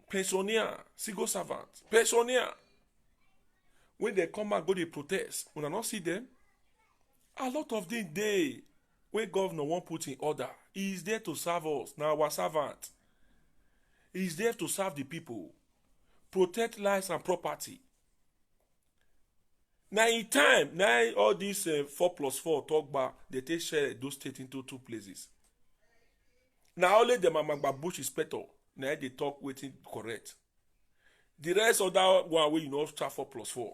Pensioner, civil servant, pensioner. When they come and go they protest, when I not see them, a lot of them they when governor won't put in order. He is there to serve us. Now our servant. He is there to serve the people. Protect lives and property. Now in time, now all these 4+4 talk about they take share those states into 2 places. Now only the Mamagba Bush inspector, now they talk waiting correct. The rest of that one way you know start 4+4.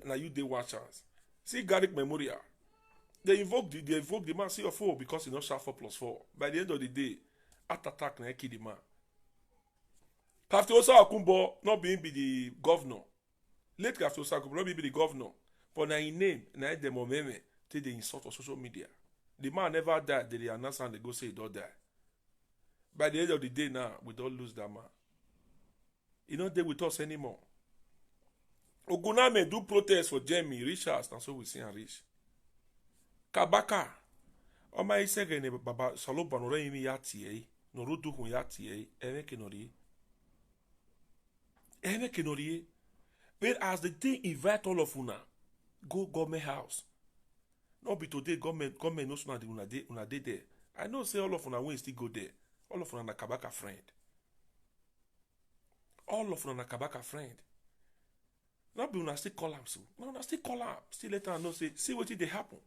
Now you did 1 chance. See Garrick Memorial. They invoke the man see your 4 because he not start 4+4. By the end of the day, attack na kill the man. Kaftosa Akumbo not being be the governor. Late Kaftosa Akumbo not be the governor. But now in name, now the moment till they insult on social media. The man never died. They announce and they go say he don't die. By the end of the day now, we don't lose that man. He not there with us anymore. Oguname do protest for Jamie, Richards, and so we see and reach. Kabaka. Oma isegene baba saloba no re imi yati no rudu hun yati ene kenori. But as the thing invite all of una go government house. Not be today government no so una dey there. I know say all of una will still go there. All of una na Kabaka friend. All of una na Kabaka friend. Not be una still collapse. No, una still collapse. Still let her know say, see what they happen.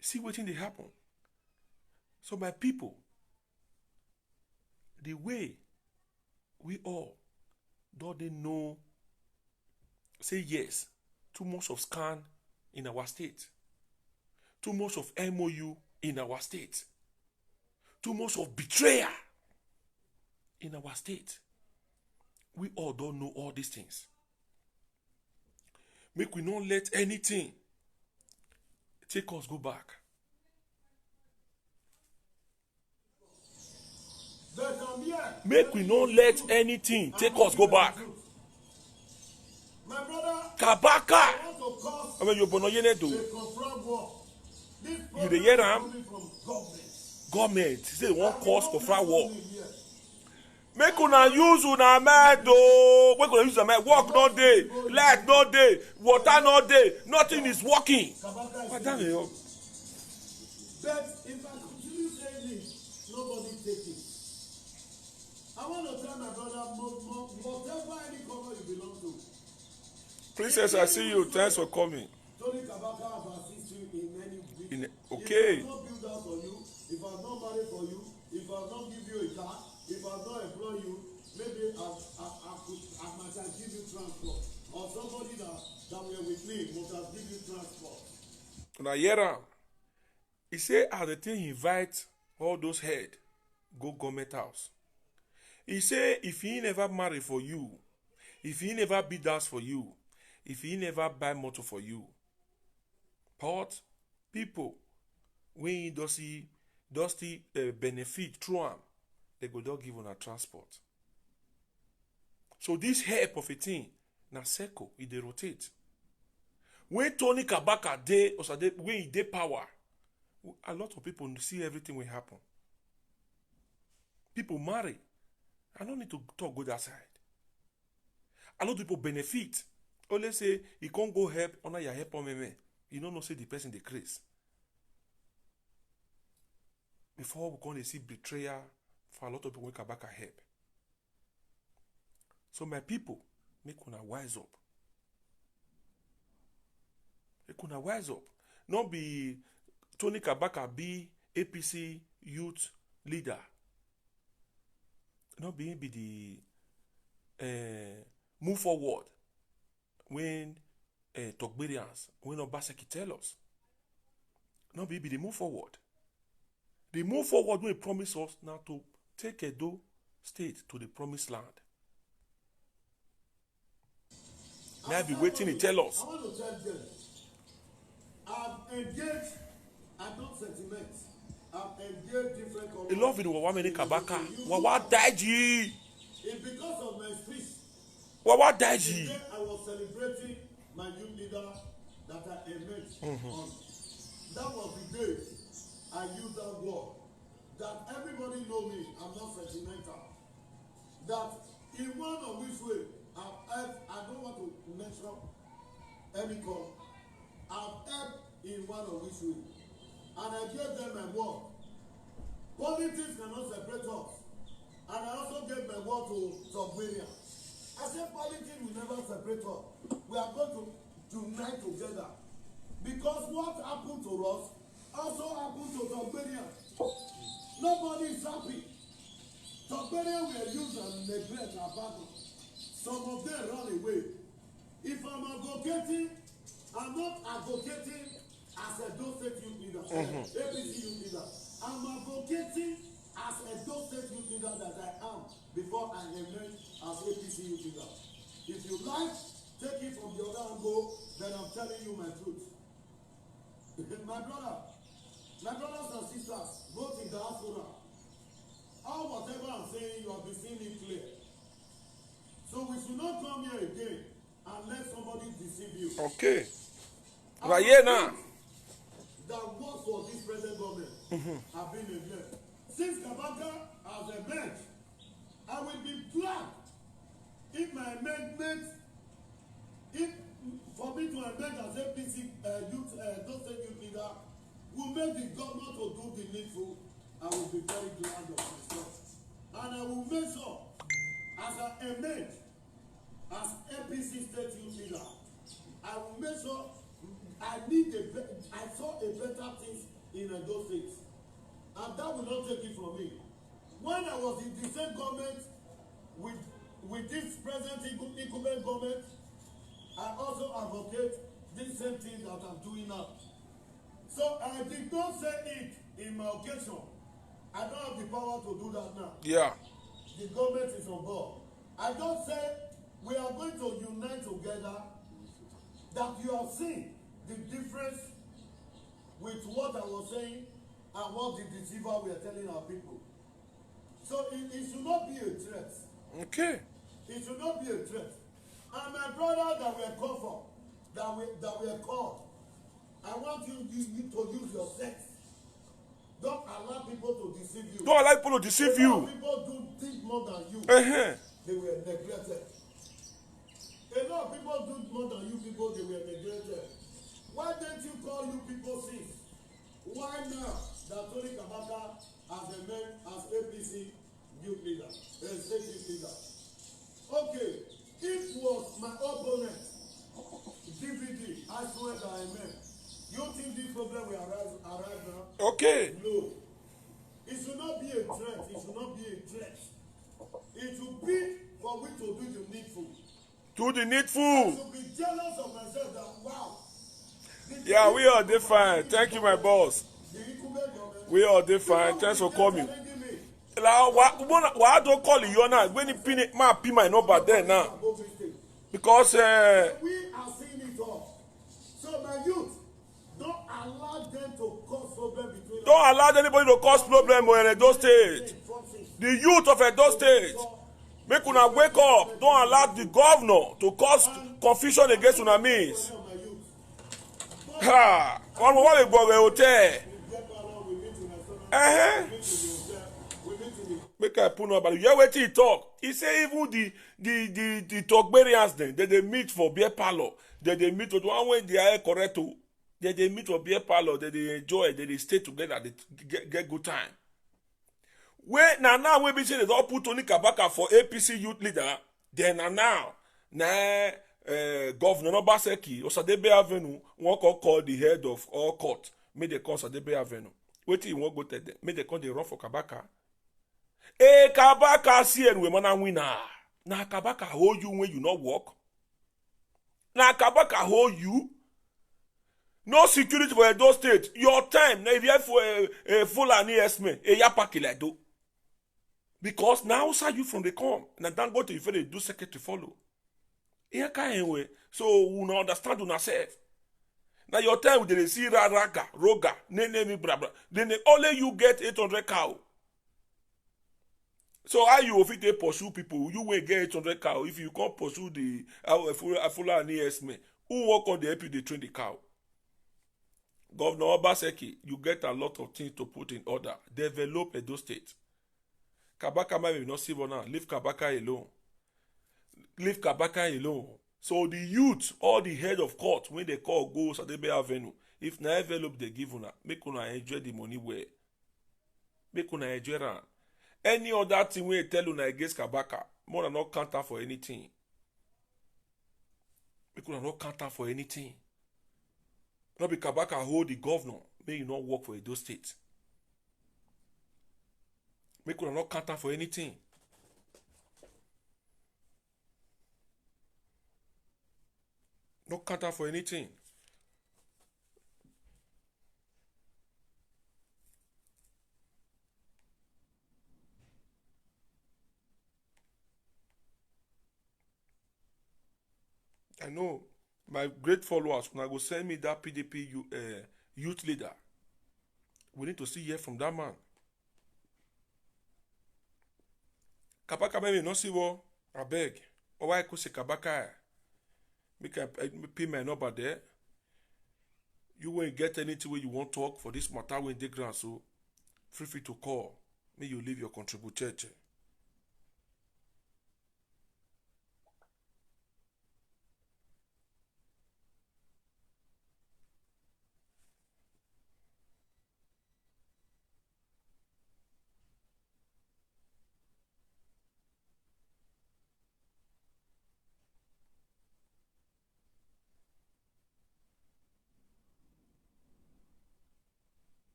See what they happen. So my people, the way we all don't they know say yes, too much of scan in our state, too much of MOU in our state, too much of betrayal in our state. We all don't know all these things. Make we not let anything take us go back. Make we not let anything take us go back. My brother, Kabaka. I want to cause I mean, you bono yene do. a confront war. This You dey hear am? coming from government. Government say they want cause for fire war. Make una use una mind o. Make una use una mind. Work no dey, light no dey, water no dey. Nothing is working. Madam, yo. But if I continue saying this, nobody take it. I want to tell my brother, whatever any cover you belong to. Princess, I see you. Thanks for coming. Tony Kabaka have assisted you in many ways. Okay. If I have not build house for you, if I have not married for you, if I have not give you a car, if I have not employed you, maybe I might have give you transport. Or somebody that were with me must have give you transport. Una hear am? He say as the thing invite all those head go government house. He say if he never marry for you, if he never build house for you, if he never buy motor for you, but people when he does benefit through am, they go don't give una transport. So this help of a thing na circle, e dey rotate. When Tony Kabaka dey, or when he dey power, a lot of people see everything will happen. People marry. I don't need to talk go that side. A lot of people benefit. Only say he can't go help honor your help on me. You don't know say the person decrease. Before we can see betrayal for a lot of people when Kabaka help. So my people, make una wise up. Make una wise up. Not be Tony Kabaka be APC youth leader. Not be the move forward when Togberians, when Obaseki tell us. Not be the move forward. The move forward will promise us now to take Edo State to the promised land. Now be waiting to tell us. I want to tell them, I've engaged, I don't sentiment. I've engaged different I love it. Wawa mene Kabaka. Wawa daiji. It's because of my speech. Wawa The daiji. day I was celebrating my youth leader that I met on. That was the day I used that word. That everybody know me, I'm not sentimental. That in one or which way, I don't want to mention any call. I've helped in one or which way. And I gave them my word. Politics cannot separate us. And I also gave my word to Togberian. I said politics will never separate us. We are going to unite together. Because what happened to us also happened to Togberian. Nobody is happy. Togberian were used and neglect and abandoned. Some of them run away. If I'm advocating, I'm not advocating as a State youth leader, APC youth leader. I'm advocating as a State youth leader that I am before I emerge as APC youth leader. If you like, take it from the other angle, then I'm telling you my truth. My brothers and sisters, both in diaspora, all whatever I'm saying, you have been seeing it clear. So we should not come here again and let somebody deceive you. Okay. Right here now. That works for this present government have been neglected. Since Kabaka has emerged, I will be glad if my amendment, if for me to emerge as APC youth, State youth leader, will make the government to do the needful. I will be very glad of myself. And I will make sure, as I emerge, as APC state youth leader, I will make sure I saw a better things in those states, and that will not take it from me. When I was in the same government with this present incumbent government, I also advocate this same thing that I'm doing now. So I did not say it in my occasion. I don't have the power to do that now. Yeah. The government is on board. I just say we are going to unite together, that you have seen the difference with what I was saying and what the deceiver were telling our people. So it should not be a threat. Okay. It should not be a threat. And my brother that were called for, that were called, I want you to use your sex. Don't allow people to deceive you. Don't allow people to deceive you. People do think more than you. They were neglected. A lot of people do more than you people, they were neglected. Why don't you call you people sis? Why now that Tony Kabaka as a man, as APC youth leader, state youth leader? Okay, if it was my opponent, DVD, I swear that I meant. You think this problem will arise now? Okay. No. It should not be a threat. It should not be a threat. It should be for we to do the needful. Do the I needful. should be jealous of myself that, wow. Yeah, we are different. Thank you, my boss. The incumbent government. We are different. Thanks for coming. Why don't call you now? When you pin it, my number there now. Because We are seeing it all. So my youth, don't allow them to cause problem between us. don't allow anybody to cause problem in Edo State. The youth of Edo State, make una wake up. Don't allow the governor to cause confusion against una means. Ha! One more we go hotel. Make I put number. You hear wetin he talk? He say even the Togberians then they meet for beer parlor. They meet for the one when they are correct. They meet for beer parlor. They enjoy. They stay together. They get good time. When now we be say they don't put Tony Kabaka for APC youth leader. Then now Governor Obaseki Osadebe Avenue won't call the head of all court. Make they call Osadebe Avenue. Wait till you won't go to them. Make they call the run for Kabaka. Kabaka see and we man winner. Na Kabaka hold you when you not work. Na Kabaka hold you. No security for Edo State. Your time. Na if you have for a full and esme. Ya pakile do. Because now outside you from the come. Na don't go to if they do secretary follow. Here anyway. So we no understand una self. Now your time they see raga, roga, nene bra bra. Then only you get 800 cow. So how you fit to pursue people? You will get 800 cow if you can't pursue the Fulani esme. Who work on the help you they train the cow? Governor Obaseki, you get a lot of things to put in order. Develop Edo State. Kabaka may not see now. Leave Kabaka alone. Leave Kabaka alone. So the youth, all the head of court, when they call go Sadebe Avenue, if na envelope they give una, make una enjoy the money where. Make una enjoy it. Any other thing when you tell una against Kabaka, more than not counter for anything. Make una not counter for anything. Not be Kabaka hold the governor, may you not work for Edo State. Make una not counter for anything. No counter for anything. I know my great followers when I go send me that PDP youth leader. We need to see hear from that man. Kabaka maybe not see what I beg. Or why I could say Kabaka. Make I pay my number there. You won't get anything where you want to talk for this matter when they grant, so feel free to call. May you leave your contribute church.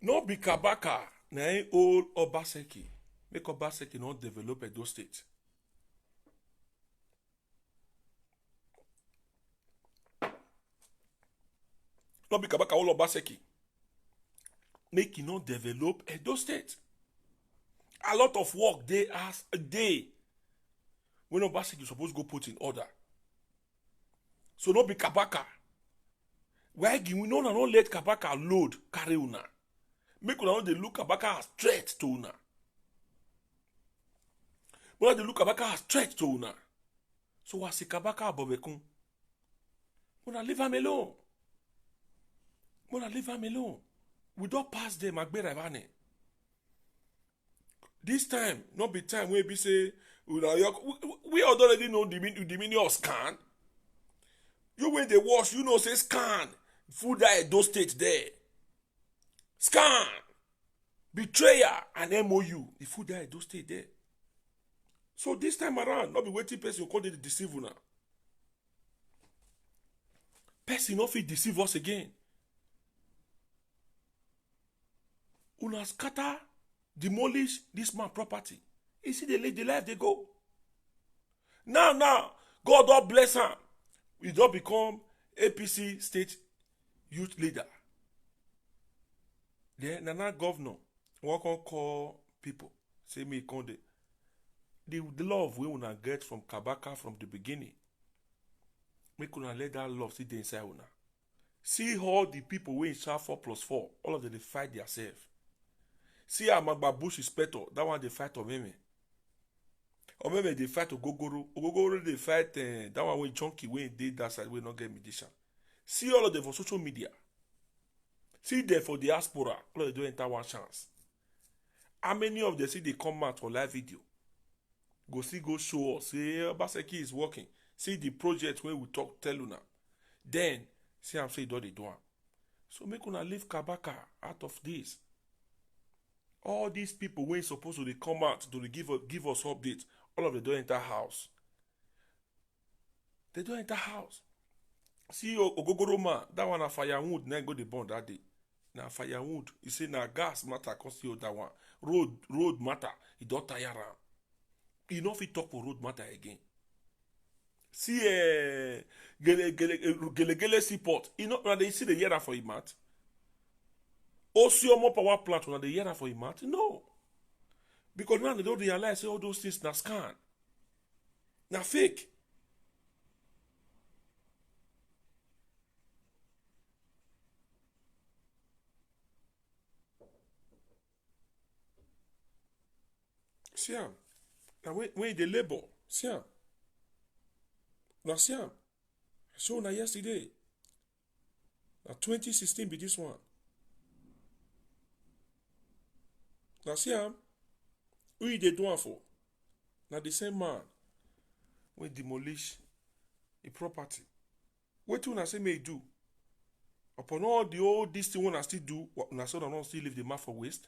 No be Kabaka, na old Obaseki. Make Obaseki not develop Edo State. No be Kabaka old Obaseki. Make it not develop Edo State. A lot of work they as a day. When Obaseki is supposed to go put in order. So no be Kabaka. Why we no let Kabaka load carry una. Make una they look Kabaka as threat to una. When they look Kabaka as threat to una. So what's the Kabaka abobekun? When I leave him alone. When I leave him alone. We don't pass them Agbera Ivane. This time, not be time where we say we already know the meaning of scan. You when they wash, you know say scan. Food that those states there. Scan. Betrayer and MOU. The food that those states there. So this time around, not be waiting person call it deceive now. Person not fit deceive us again. Una scatter, demolish this man property. You see the life they go. Now, God don't bless him. He don't become APC state youth leader. Then Nana governor, one can call people, say me Konde. The love we wanna get from Kabaka from the beginning. Make una let that love see the inside una. See all the people we in sharp 4+4, all of them they fight themselves. See Amagba Bush inspector, that one they fight Omeme. Omeme they fight Ogogoro. Ogogoro they fight that one when Chunky when did that side we not get medicine. See all of them for social media. See them for diaspora, all of them don't enter one chance. How many of them see they come out for live video? Go show us. Say Obaseki is working. See the project where we talk, tell you now. Then see I'm saying they do. So make una leave Kabaka out of this. All these people when supposed to they come out to give us updates, all of them don't enter house. They don't enter house. See Ogogoroma, that one a firewood, now go the bond that day. Now firewood, you say now gas matter, cause you that one. Road matter, he don't tire around. He no fit talk for road matter again. See Gele seaport, you know now they see the year for him mat. Also, more power plant when they hear that for him out? No. Because now they don't realize say, all those things na scan. Na fake. See am. Now when they labor, see am. Now see am. I show na yesterday. Now 2016 be this one. Now see am, who they do for? Now the same man when demolish a property. What you say may do? Upon all the old this thing when I still do, na so not still leave the man for waste.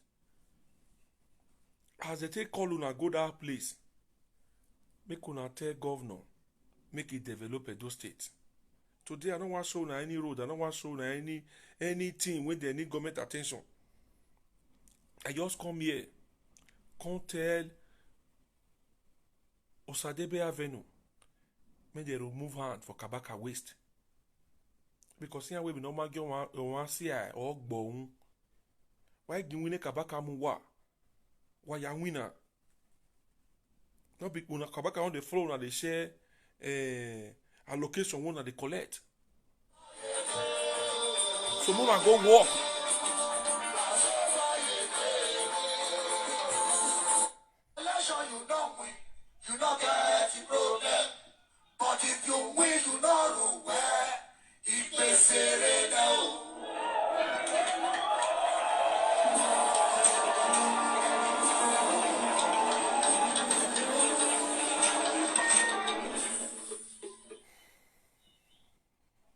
As they take call una go that place, make una tell governor, make it develop Edo State. Today I don't want to show na any road, I don't want to show na anything when they need government attention. I just come here, come tell Osadebe Avenue, may they remove hand for Kabaka waste. Because here we normal get one CI or Gbon. Why give we Kabaka muwa? Why ya winner? Not be una Kabaka on the floor and they share allocation one and they collect. So move go walk. You not get the problem, but if you win, you not know where. If they say now.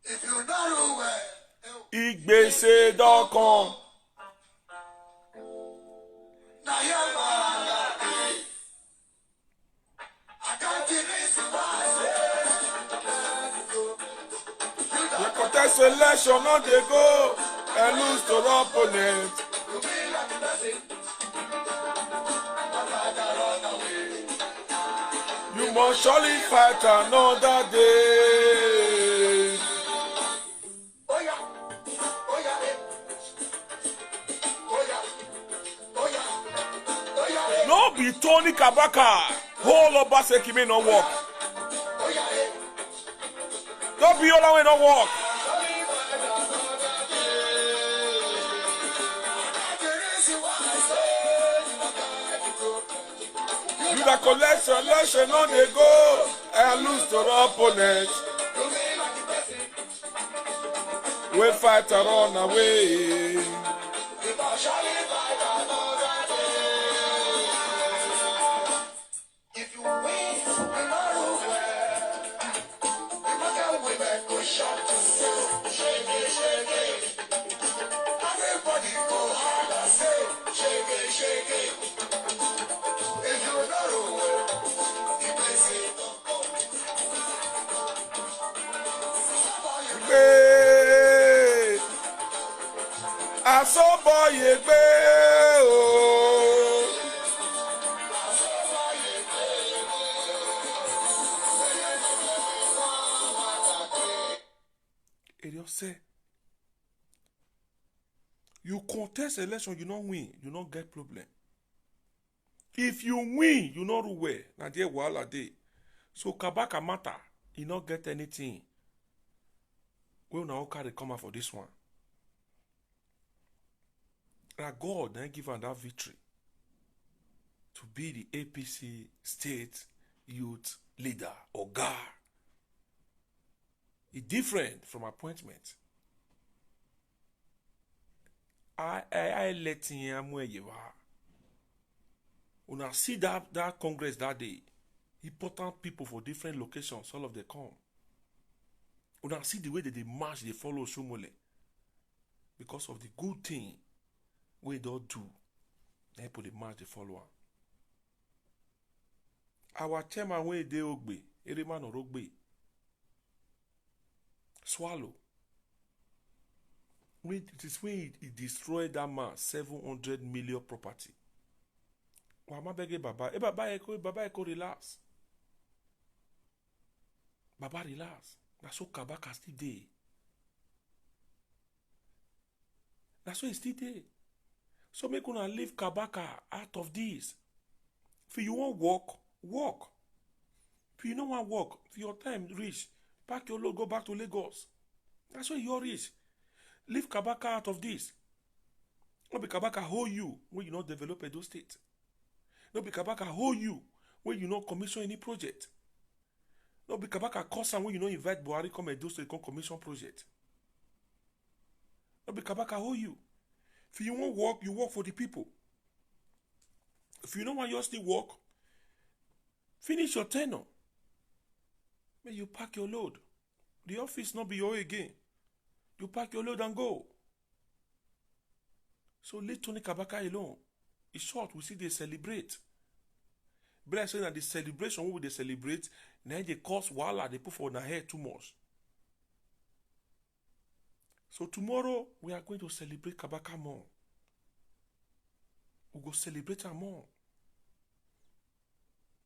If you not know where. Igbese dọkan. Now you're my The contest selection on the go and lose to the opponent. We must surely fight another day. Oh yeah, oh yeah, oh yeah, oh yeah, oh yeah, No be Tony Kabaka. Whole Obaseki may not work. oh yeah. Don't be all the way not work. Do the collection on the go and lose to the opponent. We fight and run away. If you win, you know where. You look at women go shop to you. Shake it, shake it. Everybody go hard and say, shake it, shake it. If you know where, you may say, Hey, I saw boy ye be oh. It just say you contest election, you not win, you not get problem. If you win, you not do well. Now there wahala dey. So Kabaka matter, you not get anything. We now carry come out for this one. That God then give am that victory to be the APC state youth leader or Oga. It's different from appointment. I let him where you are. When I see that Congress that day, important people for different locations, all of them come. When I see the way that they march, they follow Shomole. Because of the good thing we don't do, they put the march, they follow her. Our chairman when they ogbe, every man or ogbe. Swallow. It is when he destroyed that man 700 million property. Wama bege baba. Baba eko relax. Baba relax. That's so Kabaka still there. That's why he still there. So make una leave Kabaka out of this. If you want walk. If you don't want walk, if your time reach, pack your load, go back to Lagos. That's why you're rich. Leave Kabaka out of this. Not be Kabaka hold you when you not develop Edo State. Not be Kabaka hold you when you not commission any project. Not be Kabaka cause when you not invite Buhari come Edo State come commission project. Not be Kabaka hold you. If you want work, you work for the people. If you don't want you still work, finish your tenure. May you pack your load. The office not be your again. You pack your load and go. So leave Tony Kabaka alone. It's short, we see they celebrate. But I say that the celebration, when they celebrate, now they cause wahala, they put for their head too much. So tomorrow, we are going to celebrate Kabaka more. We go celebrate her more.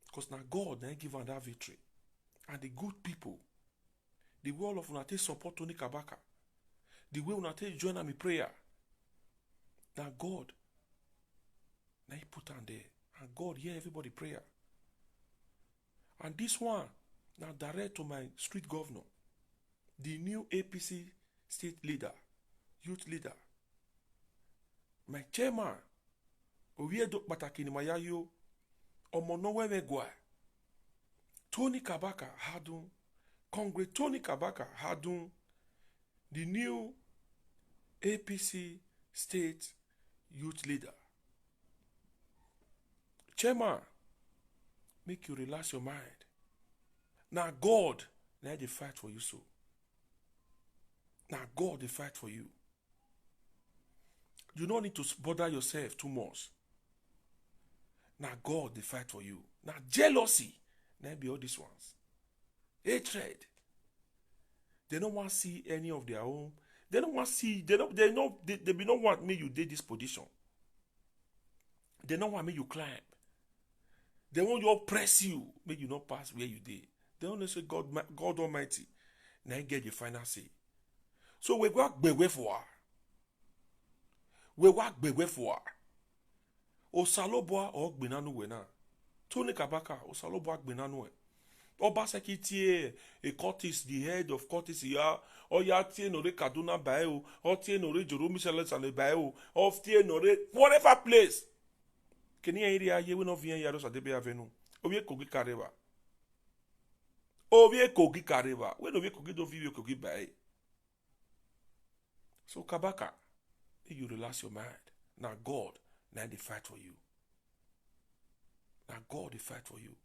Because now God now give her that victory. And the good people, the way all of una take support Tony Kabaka, the way una take join am in prayer, now God, now he put on there. And God hear everybody prayer. And this one, now direct to my street governor, the new APC state leader, youth leader, my chairman, Oriedo Pataki Mayayo, Omonowe Megwa, Tony Kabaka Hadun, Congress Tony Kabaka Hadun, the new APC state youth leader. Chairman, make you relax your mind. Now God, now they fight for you so. Now God, they fight for you. You don't need to bother yourself too much. Now God, they fight for you. Now jealousy, now be all these ones. Hatred. They don't want to see any of their own. They don't want to see, they don't want me you did this position. They don't want me you climb. They want you press you, make you not pass where you did. They only say God Almighty. Now you get your final say. So we work beway for. We work beway for. Osaloboa or Gbenanu wena. Tony Kabaka, Osaloboa Gbenanu. Obaseki tie a Curtis, the head of Curtis ya, or ya tie no re Kaduna Bayo, or tie no re Jerome Michelet and the Bayo, or tie no re whatever place. Can you hear ye we no vien yaros adebe avenu? Ovie kogi kareva. Ovie kogi kareva. When ovie kogi do vivio kogi bae. So Kabaka, you relax your mind. Now God, now they fight for you. Now God they fight for you.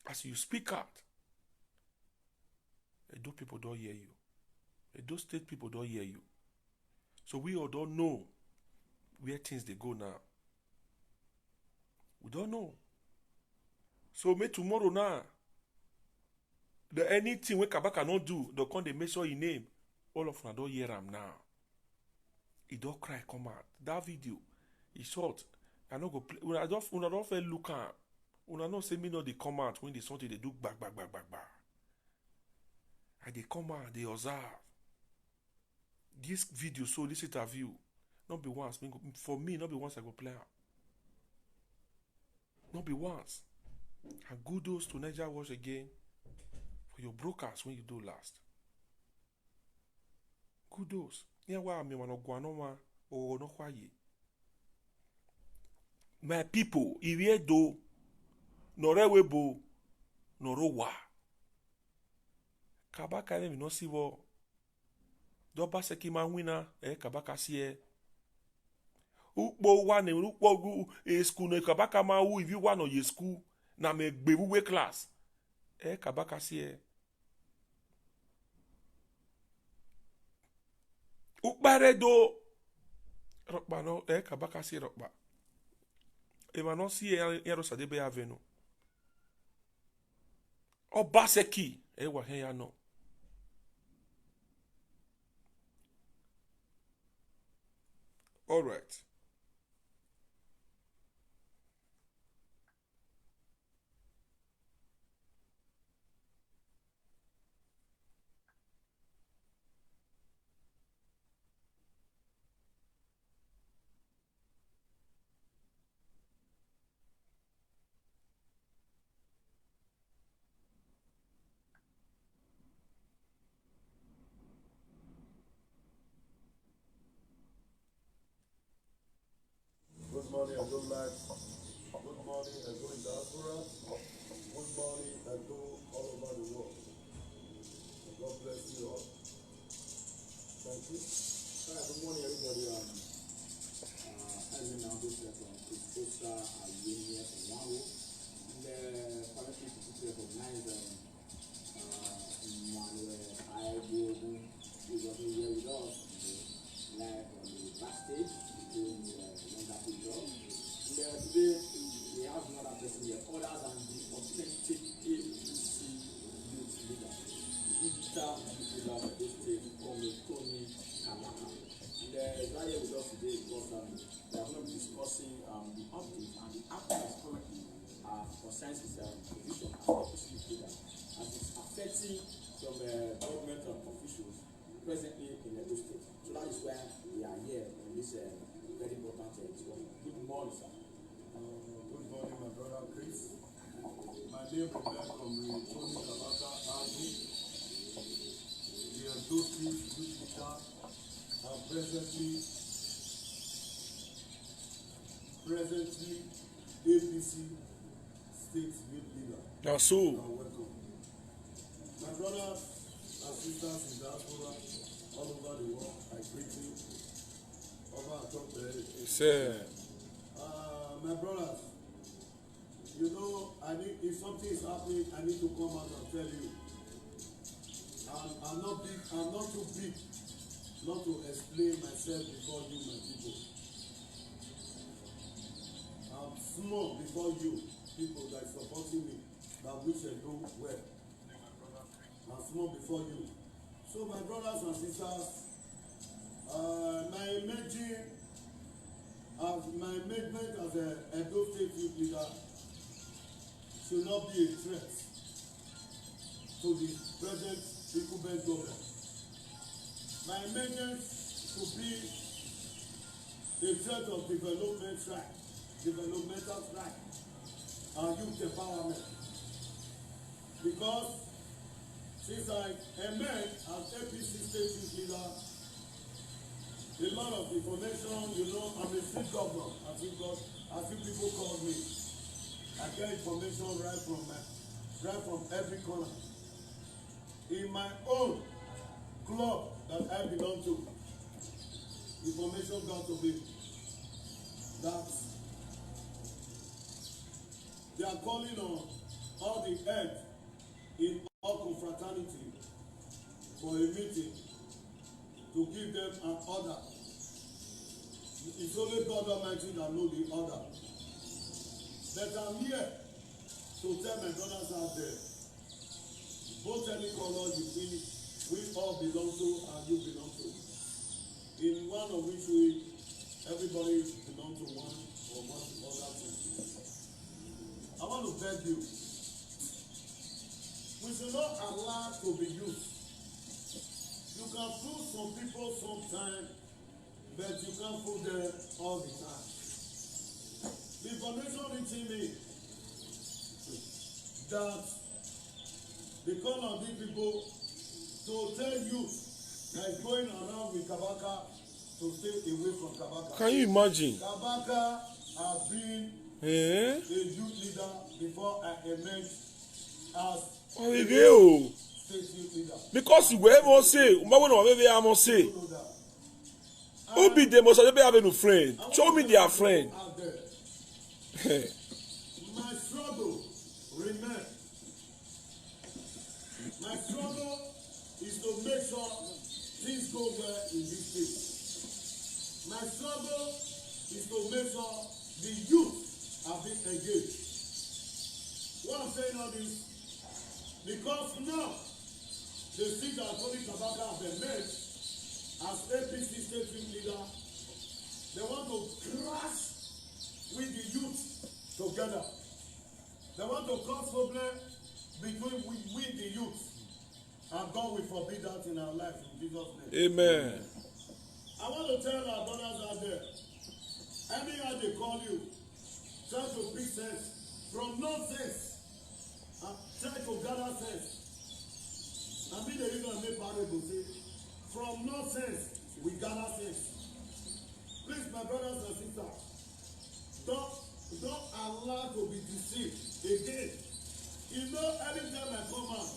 As you speak out, Edo people don't hear you. Edo state people don't hear you. So we all don't know where things they go now. We don't know. So may tomorrow now, the anything we Kabaka not do, they come they make sure he name. All of them don't hear him now. He don't cry come out. That video, he short. I not go play. When I don't look at. Una no say me no they come out when they something they do back. And they come out, they observe. This video, so this interview, not be once. For me, not be once I go play out. Not be once. And kudos to Niger Watch again for your broadcast when you do last. Kudos. Yeah, why me wanna go on or no quiet. My people, if you do Norewebo, Norowa. Kabaka me no si wo. Doba seki ma wina Kabaka sie. Ukbo wa ne ukbo gu school no Kabaka ma wu if you wa no ye school na me gbewu we class. Kabaka sie. Ukbare do rokba no Kabaka sie rokba. E ma no si yero sadebe aveno. Obaseki wa heya no. All right. Good morning, Edo Life. Good morning, Edo Diaspora. Good morning, Edo all over the world. God bless you all. Thank you. Good morning, everybody. As you know, this is from Costa Armenia from Laos. Currently, people recognize Manuel Aibo, who is working here with us live on the backstage doing wonderful job. Today, we have another person here, other than the authentic APC youth leader, digital youth leader of this state, Tony Kabaka. And he's right here with us today because we are going to be discussing the update and the outcome currently concerns his position as APC youth leader, as it's affecting some government officials presently in Edo State. So that is why we are here on this very important discussion. Good morning, sir. Good morning, my brother Chris. My name is from Tony Kabaka, Army. The Edo State youth leader and presently APC state youth leader. Now so. Welcome. My brothers and sisters in diaspora all over the world, I greet you. Over top Sir. my brothers, you know, if something is happening, I need to come out and tell you. I'm not too big not to explain myself before you, my people. I'm small before you, people that are supporting me, that wish I do well. I'm small before you. So my brothers and sisters, my engagement as a Edo State youth leader should not be a threat to the present incumbent government. My emergence should be a threat of developmental strife, and youth empowerment. Because since I emerged as APC state youth leader, a lot of information, I'm a street governor, as if people call me. I get information right from every corner. In my own club that I belong to, information got to me that they are calling on all the heads in all confraternity for a meeting to give them an order. It's only God Almighty that knows the order. But I'm here to tell my brothers out there, both any color you feel we all belong to and you belong to. In one of which everybody belong to one or one other thing. I want to beg you, we should not allow to be used. You can fool some people sometime, but you can't fool them all the time. The information reaching me that they call on these people to tell you that is going around with Kabaka to stay away from Kabaka. Can you imagine? Kabaka has been a youth leader before I emerged as state youth leader. Because you ever say, who be the most of having a friend? Show me their friend. My struggle remains. My struggle is to make sure things go well in this state. My struggle is to make sure the youth are being engaged. Why I'm saying all this? Because now the seat that Tony Kabaka has emerged as APC state leader, they want to crash with the youth together. They want to cause problem between we the youth. And God will forbid that in our life in Jesus' name. Amen. I want to tell our brothers out there, anyhow they call you, try to pick sense from nonsense and try to gather sense. I mean they even make parable say, from nonsense we gather sense. Please, my brothers and sisters, don't allow to be deceived again. Anytime I come out,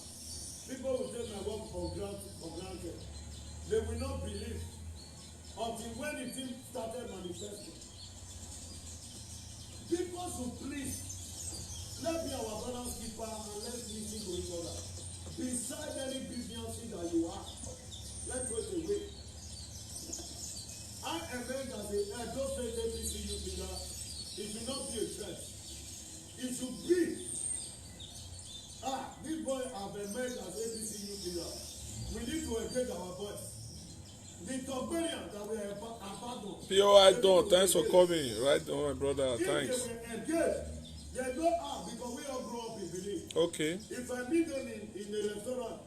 people will take my work for granted. They will not believe until when the thing started manifesting. People should please let be our brother's keeper and let's listen to each other. Beside any business that you have, let's go away. I emerged as a Edo State APC youth leader. It should not be a threat. It should be. This boy have emerged as APC youth leader. We need to engage our boys. The Togberian that we have abandoned. POI Don, thanks for coming. Right on, my brother. If Thanks. they were engaged, they don't have because we all grow up in Benin. Okay. If I meet them in a restaurant,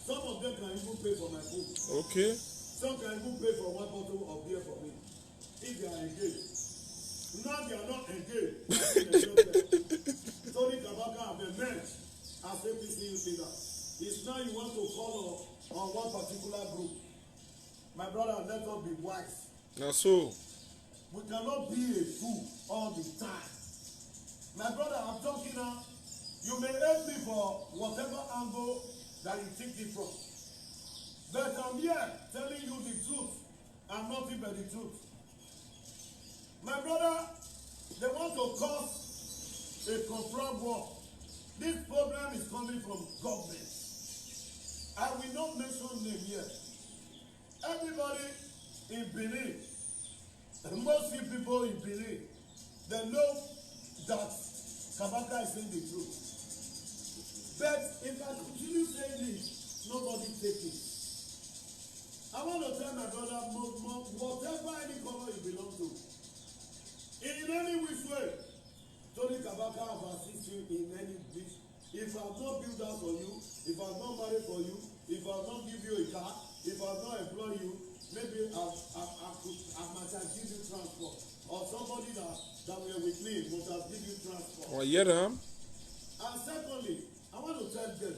some of them can even pay for my food. Okay. Some can even pay for one bottle of beer for me. If they are engaged. Now they are not engaged. Tony Kabaka have emerged as APC youth leader. It's now you want to follow on one particular group. My brother, let us be wise. Now so. We cannot be a fool all the time. My brother, I'm talking now. You may hate me for whatever angle that you think it from. But I'm here telling you the truth and nothing but the truth. My brother, they want to cause a confront war. This problem is coming from government. I will not mention name here. Everybody in Benin, most people in Benin, they know that Kabaka is saying the truth. But if I continue saying this, nobody take it. I want to tell my brother, whatever any color you belong to, in any which way, Tony Kabaka have assisted you in any if I've not built house for you, if I've not married for you, if I've not give you a car, if I've not employed you, maybe I might have give you transport. Or somebody that were with me must have give you transport. Oh, yeah, them. And secondly, I want to tell them,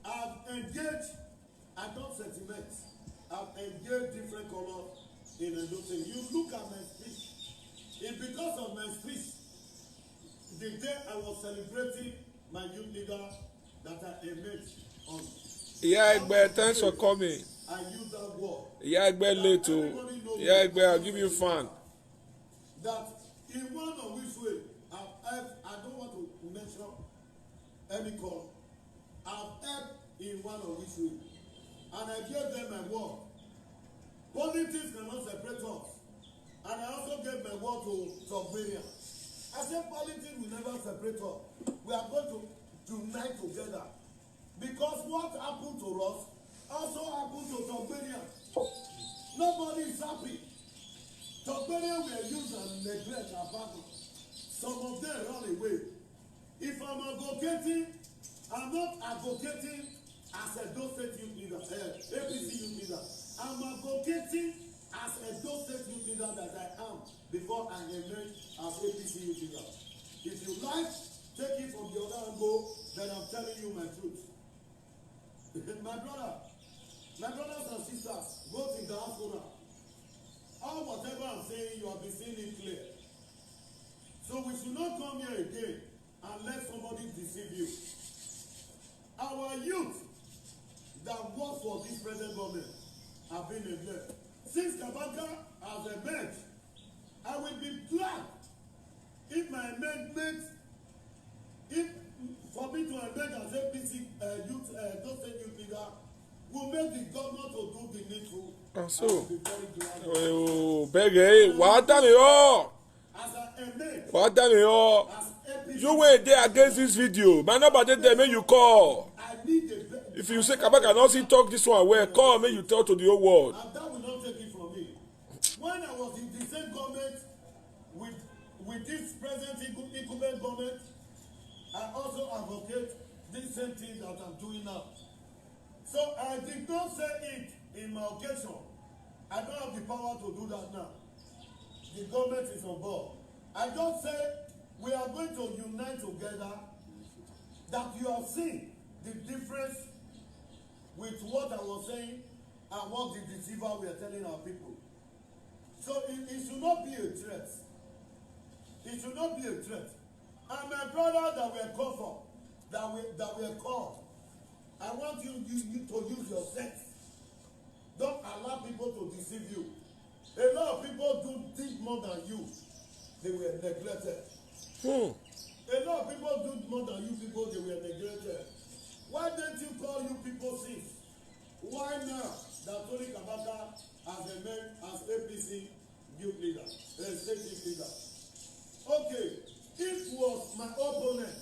I've engaged, I don't sentiment, I've engaged different colors in a thing. You look at my speech. It's because of my speech, the day I was celebrating my youth leader that I emerged on. Yeah, Egbe, thanks for coming. I use that word. Yeah, Egbe, later. Yeah, Egbe, I'll give you fun. That in one or which way, I don't want to mention any color. I've helped in one or which way. And I gave them my word. Politics cannot separate us. And I also gave my word to Togbania. I said politics will never separate us. We are going to unite together. Because what happened to us also happened to Togbania. Nobody is happy. Togbania were used and neglect our battle. Some of them run away. If I'm advocating, I'm not advocating as a State youth leader, APC youth leader. I'm advocating as a State youth leader that I am before I emerge as APC youth leader. If you like, take it from the other angle, then I'm telling you my truth. My brothers and sisters, both in diaspora, all whatever I'm saying, you have been seeing it clear. So we should not come here again and let somebody deceive you. Our youth that work for this present government have been neglected. Since Kabaka has emerged, I will be glad if my amendment, if for me to emerge as APC youth, State youth leader, will make the government to do the needful. So, I will be very glad. oh, Begge, what done you? As I emerge, What done you? as APC, You were there against this video. Man, nobody there, may you call. I need a If you say Kabaka not see talk this one, where call me, you tell to the whole world. and that will not take it from me. When I was in the same government with this present incumbent government, I also advocate this same thing that I'm doing now. So I did not say it in my occasion. I don't have the power to do that now. The government is on board. I just say we are going to unite together. That you have seen the difference with what I was saying and what the deceiver we are telling our people. So it should not be a threat. It should not be a threat. And my brother that we are called for, that we are called, I want you to use your sense. Don't allow people to deceive you. A lot of people do think more than you. They were neglected. A lot of people do more than you people. They were neglected. Why don't you call you people sins? Why now that Tony Kabaka has emerged as APC youth leader, state youth leader? Okay, if was my opponent,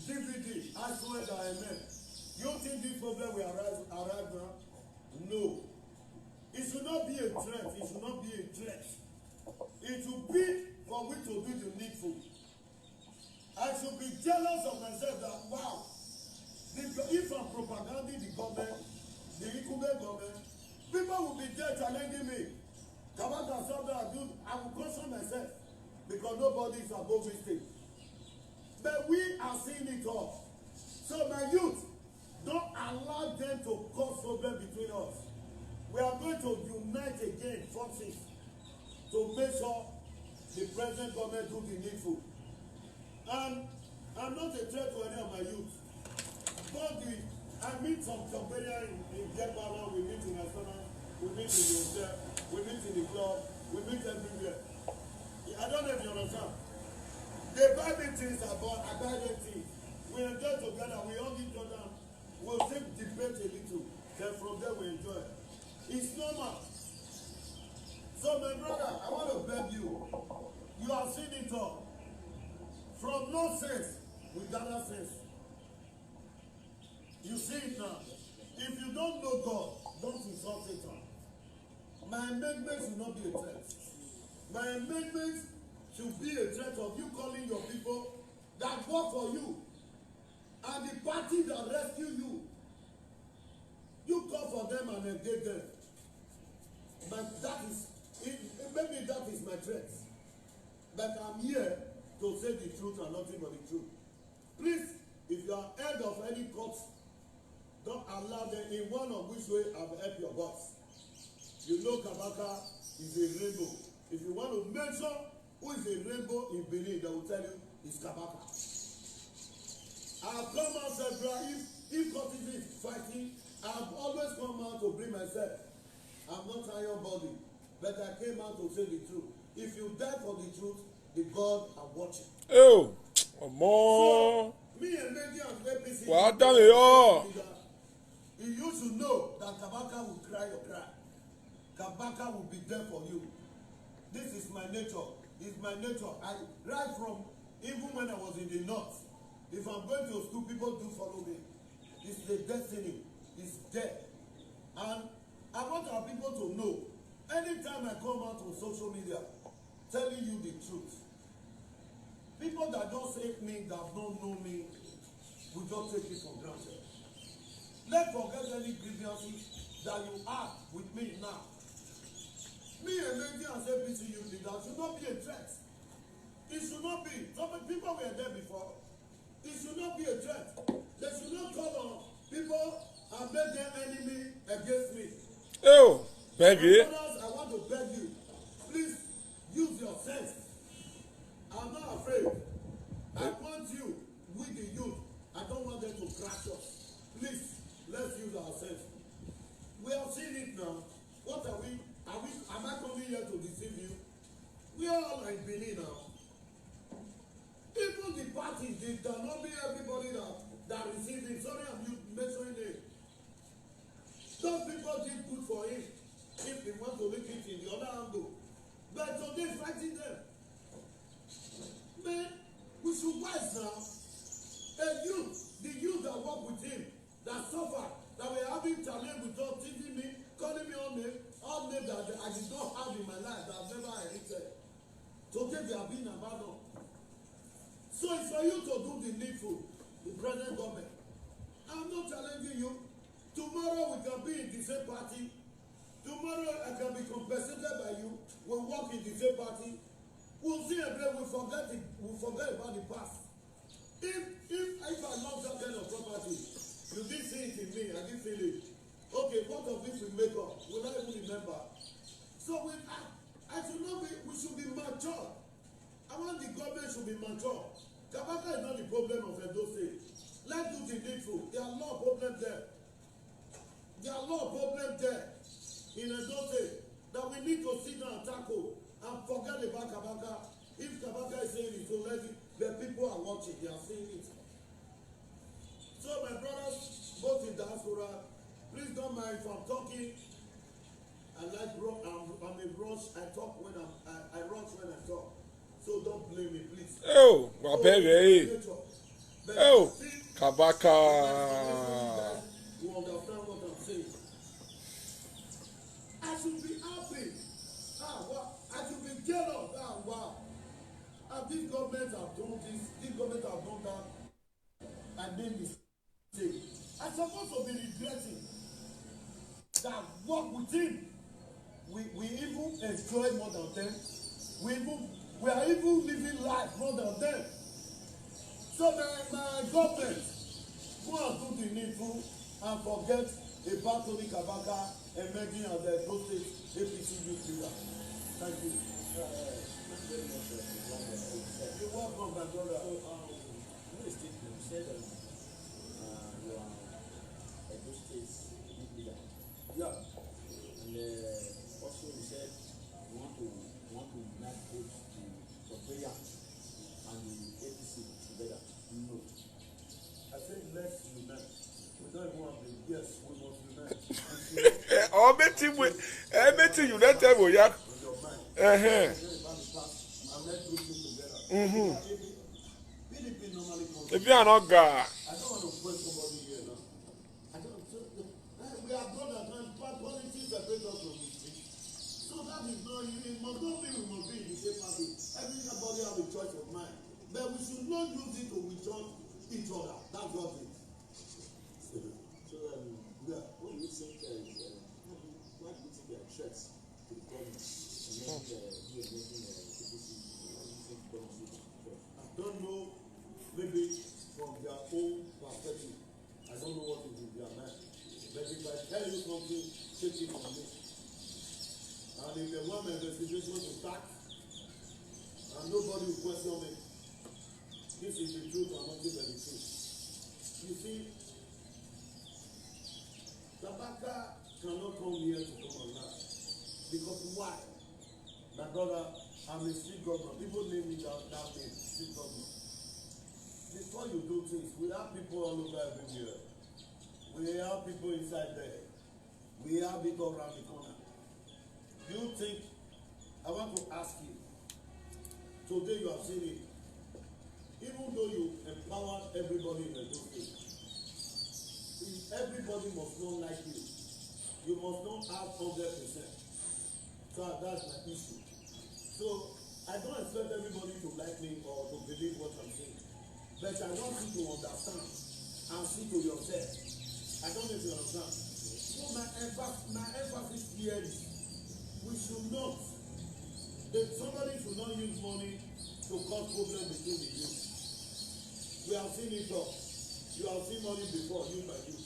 DVD, I swear that I meant. You think this problem will arrive now? No. It should not be a threat. It should not be a threat. It should be for we to do the needful. I should be jealous of myself that, wow, if I'm propaganding the government, the incumbent government, people will be there challenging me. Kabaka something I will question myself because nobody is above mistake. But we are seeing it all. So my youth, don't allow them to cause problem between us. We are going to unite again forces to make sure the present government do the needful. And I'm not a threat to any of my youth. But I meet some Togbania in Jebala, we meet in restaurants, we meet in the hotel, we meet in the club, we meet everywhere. I don't know if you understand. They buy me things, I buy them things. We enjoy together, we hug each other, we'll take debate a little, then from there we enjoy. It's normal. So my brother, I want to beg you, you have seen it all. From nonsense, we gather sense. You see it now. If you don't know God, don't insult Satan. My amendment should not be a threat. My amendment should be a threat of you calling your people that work for you And the party that rescue you, you call for them and engage them. But that is, maybe that is my threat. But I'm here to say the truth and nothing but the truth. Please, if you are head of any court, don't allow them in one of which way I've helped your boss. You know Kabaka is a rainbow. If you want to mention who is a rainbow in Benin, they will tell you it's Kabaka. I have come out several, if courtesy is fighting, I have always come out to bring myself. I'm not iron body, but I came out to say the truth. If you die for the truth, the God are watching. Oh, more. So, me and Meji and APC. Well done, yo. You should know that Kabaka will cry your cry. Kabaka will be there for you. This is my nature. It's my nature. Right from even when I was in the north. If I'm going to school, people do follow me. It's the destiny. It's there. And I want our people to know, anytime I come out on social media, telling you the truth, people that just hate me, that don't know me, will just take it for granted. Let's forget any grievances that you have with me now. Me and Meji and APC leaders should not be a threat. It should not be. Some people were there before. It should not be a threat. They should not call on people and make them enemy against me. Oh, baby. Brothers, I want to beg you, please use your sense. I'm not afraid. I want you with the youth. I don't want them to crash us. Please, let's use our sense. We have seen it now. What are we? Am I coming here to deceive you? We are all in Benin now. Even the parties, they cannot be everybody that receives it. Sorry, I'm mentioning it. Those people did good for him if they want to look it in the other angle. But today, fighting them. Man, we should wise now. The youth that work with him, that suffer, that were having challenge with us, teaching me, calling me all name that I did not have in my life, that I've never inherited. Today they are being abandoned. So it's for you to do the needful, the present government. I'm not challenging you. Tomorrow we can be in the same party. Tomorrow I can be compensated by you. We'll work in the same party. We'll see a day, we'll forget about the past. If I lost that kind of property, you didn't see it in me, I didn't feel it. Okay, what of this we make up? We'll not even remember. So I should not be, we should be mature. I want the government should be mature. Kabaka is not the problem of Edo State. Let's do the needful. There are a lot of problems there. There are a lot of problems there in Edo State that we need to sit down and tackle and forget about Kabaka. If Kabaka is saying it, so let it, the people are watching, they are seeing it. So my brothers, both in diaspora, please don't mind if I'm talking. I'm a rush. I talk when I rush when I talk. So don't blame me, please. Oh, my baby. Oh, Kabaka. You understand what I'm saying? I should be happy. Wow. I should be jealous. Wow. And this government have done this government have done that. And then this thing. I'm supposed to be regretting that work with him. We even enjoy more than them. We are even living life more than them. So my government go and do the needful and forget about Tony Kabaka emerging as the Edo State APC youth leader. Thank you. You're welcome, my brother. In the statement, you said that you are Edo State youth leader. Yeah. And also you said you want to unite both the prayer and the APC together. No. I said let's unite. We don't even have the yes, we must unite. Everything you let them, yeah. With your mind. And let's do things together. PDP normally comes. If you are not God. I don't want to quote somebody here now. We are brothers and politics separate us from the street. So that is not, it must not be we must be in the same party. Everybody have a choice of mind. But we should not use it to withdraw each other. That's what it is. So, yeah, what do you think why do you think there are threats to the government? And then you making PPC, why do you think the government is threat? I don't know, maybe from their own perspective. I don't know what is in their mind. But if I tell you something, take it from me. And if they want my investigation to start, and nobody will question me, this is the truth and nothing but the truth. You see, Kabaka cannot come here to come on that. Because why? My brother, I'm a street governor. People name me that name, street governor. Before you do things, we have people all over everywhere. We have people inside there. We have people around the corner. You think, I want to ask you, today you have seen it. Even though you empower everybody in the state, everybody must not like you. You must not have 100%. So that's my issue. So I don't expect everybody to like me or to believe what I'm saying. But I want you to understand and see to yourself. I don't know if you understand. So my emphasis here is we should not, somebody should not use money to cause problems between the youth. We have seen it all. You have seen money before, used by you.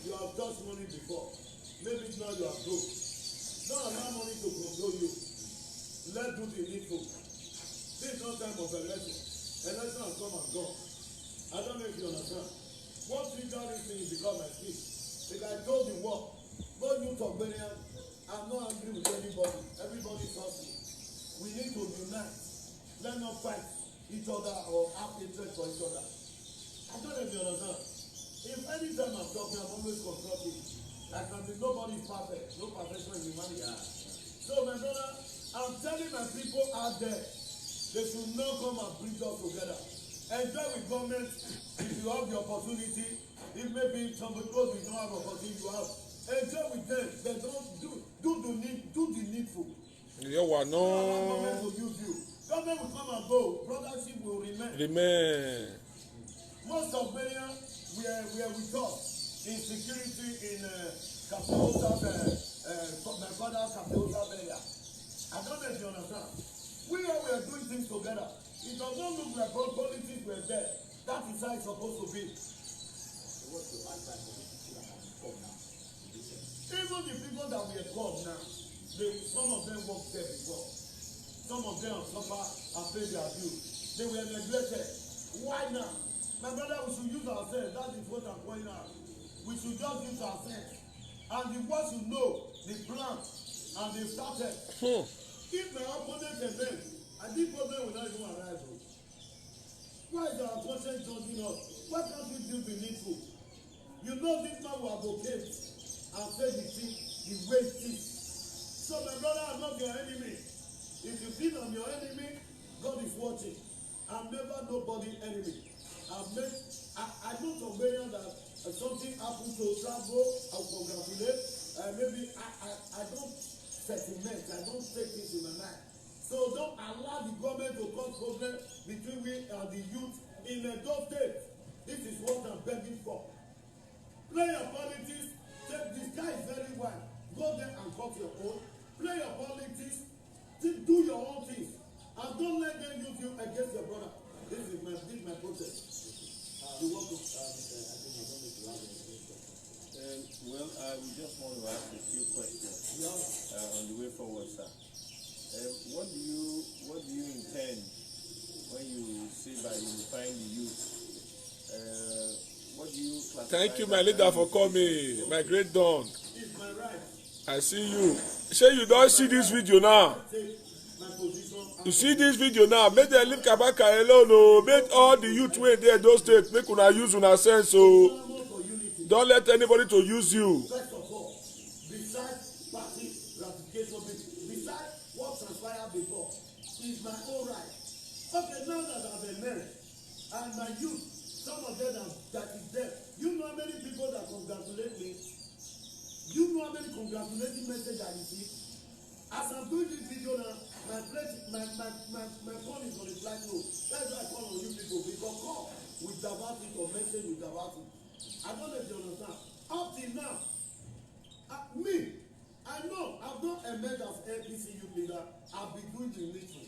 You have touched money before. Maybe now you are broke. Don't allow money to control you. Let's do the needful. This is not time of election. Election has come and gone. I don't know if you understand. What triggered this thing is because my speech. If I told the world, go you talk Benian, I'm not angry with anybody. Everybody trusts me. We need to unite. Let's not fight each other or have interest for each other. I don't know if you understand. If any time I'm talking, I'm always constructive. I can be nobody's perfect. No perfection in humanity. Yeah. So my brother, I'm telling my people out there, they should not come and bring us together. Enjoy with government if you have the opportunity. If maybe somebody else will not have opportunity you have. Enjoy with them. They don't do the needful. Yeah, well, no. Government will use you. Government will come and go. Brothership will remain. Most of Benin were with us in security in Capiota, my father's Capiota area. I don't know if you understand. We are doing things together. It does not look like all politics were there. That is how it's supposed to be. So what's your advice for people that have come now? Even the people that we have called now, some of them worked there before. Some of them suffer and pay their dues. They were neglected. Why now? My brother, we should use ourselves. That is what I'm pointing out. We should just use ourselves. And the ones who know the plan and they started. If my opponent can then, and this problem will not even arise. Why is our opponent judging us? Why can't we do the needful? You know this man will advocate and say the thing, the way it is. So my brother, I'm not your enemy. If you feel I'm your enemy, God is watching. I'm never nobody enemy. I know some Benin that something happened to travel, I'll congratulate. Maybe I don't sentiment, I don't take things in my mind. So don't allow the government to cause problems between we and the youth in those states. This is what I'm begging for. Play your politics. The sky is very wide. Go there and cut your own. Play your politics. Do your own things. And don't let them use you against your brother. This is my protest. You want to, well, we just want to ask a few questions on the way forward, sir. What do you intend when you say by unifying the youth? What do you classify? Thank you, my leader, for coming. My great dawn. it's my right. I see you. Say you don't see this video now. Take my position. You see this video now. Make them leave Kabaka alone. Oh. Make all the youth wey there those states make una use una sense. So don't let anybody to use you. First of all, besides party ratification, besides what transpired before, is my own right. Okay, now that I've been married, and my youth, some of them that is there, you know how many people that congratulate me? You know how many congratulating messages I receive? As I'm doing this video now, my phone is on the flight mode. That's why I call on you people, because call. we divert it or message we divert it. I don't know if you understand. Up till now, I know I've not emerged as APC youth leader. I've been doing the needful.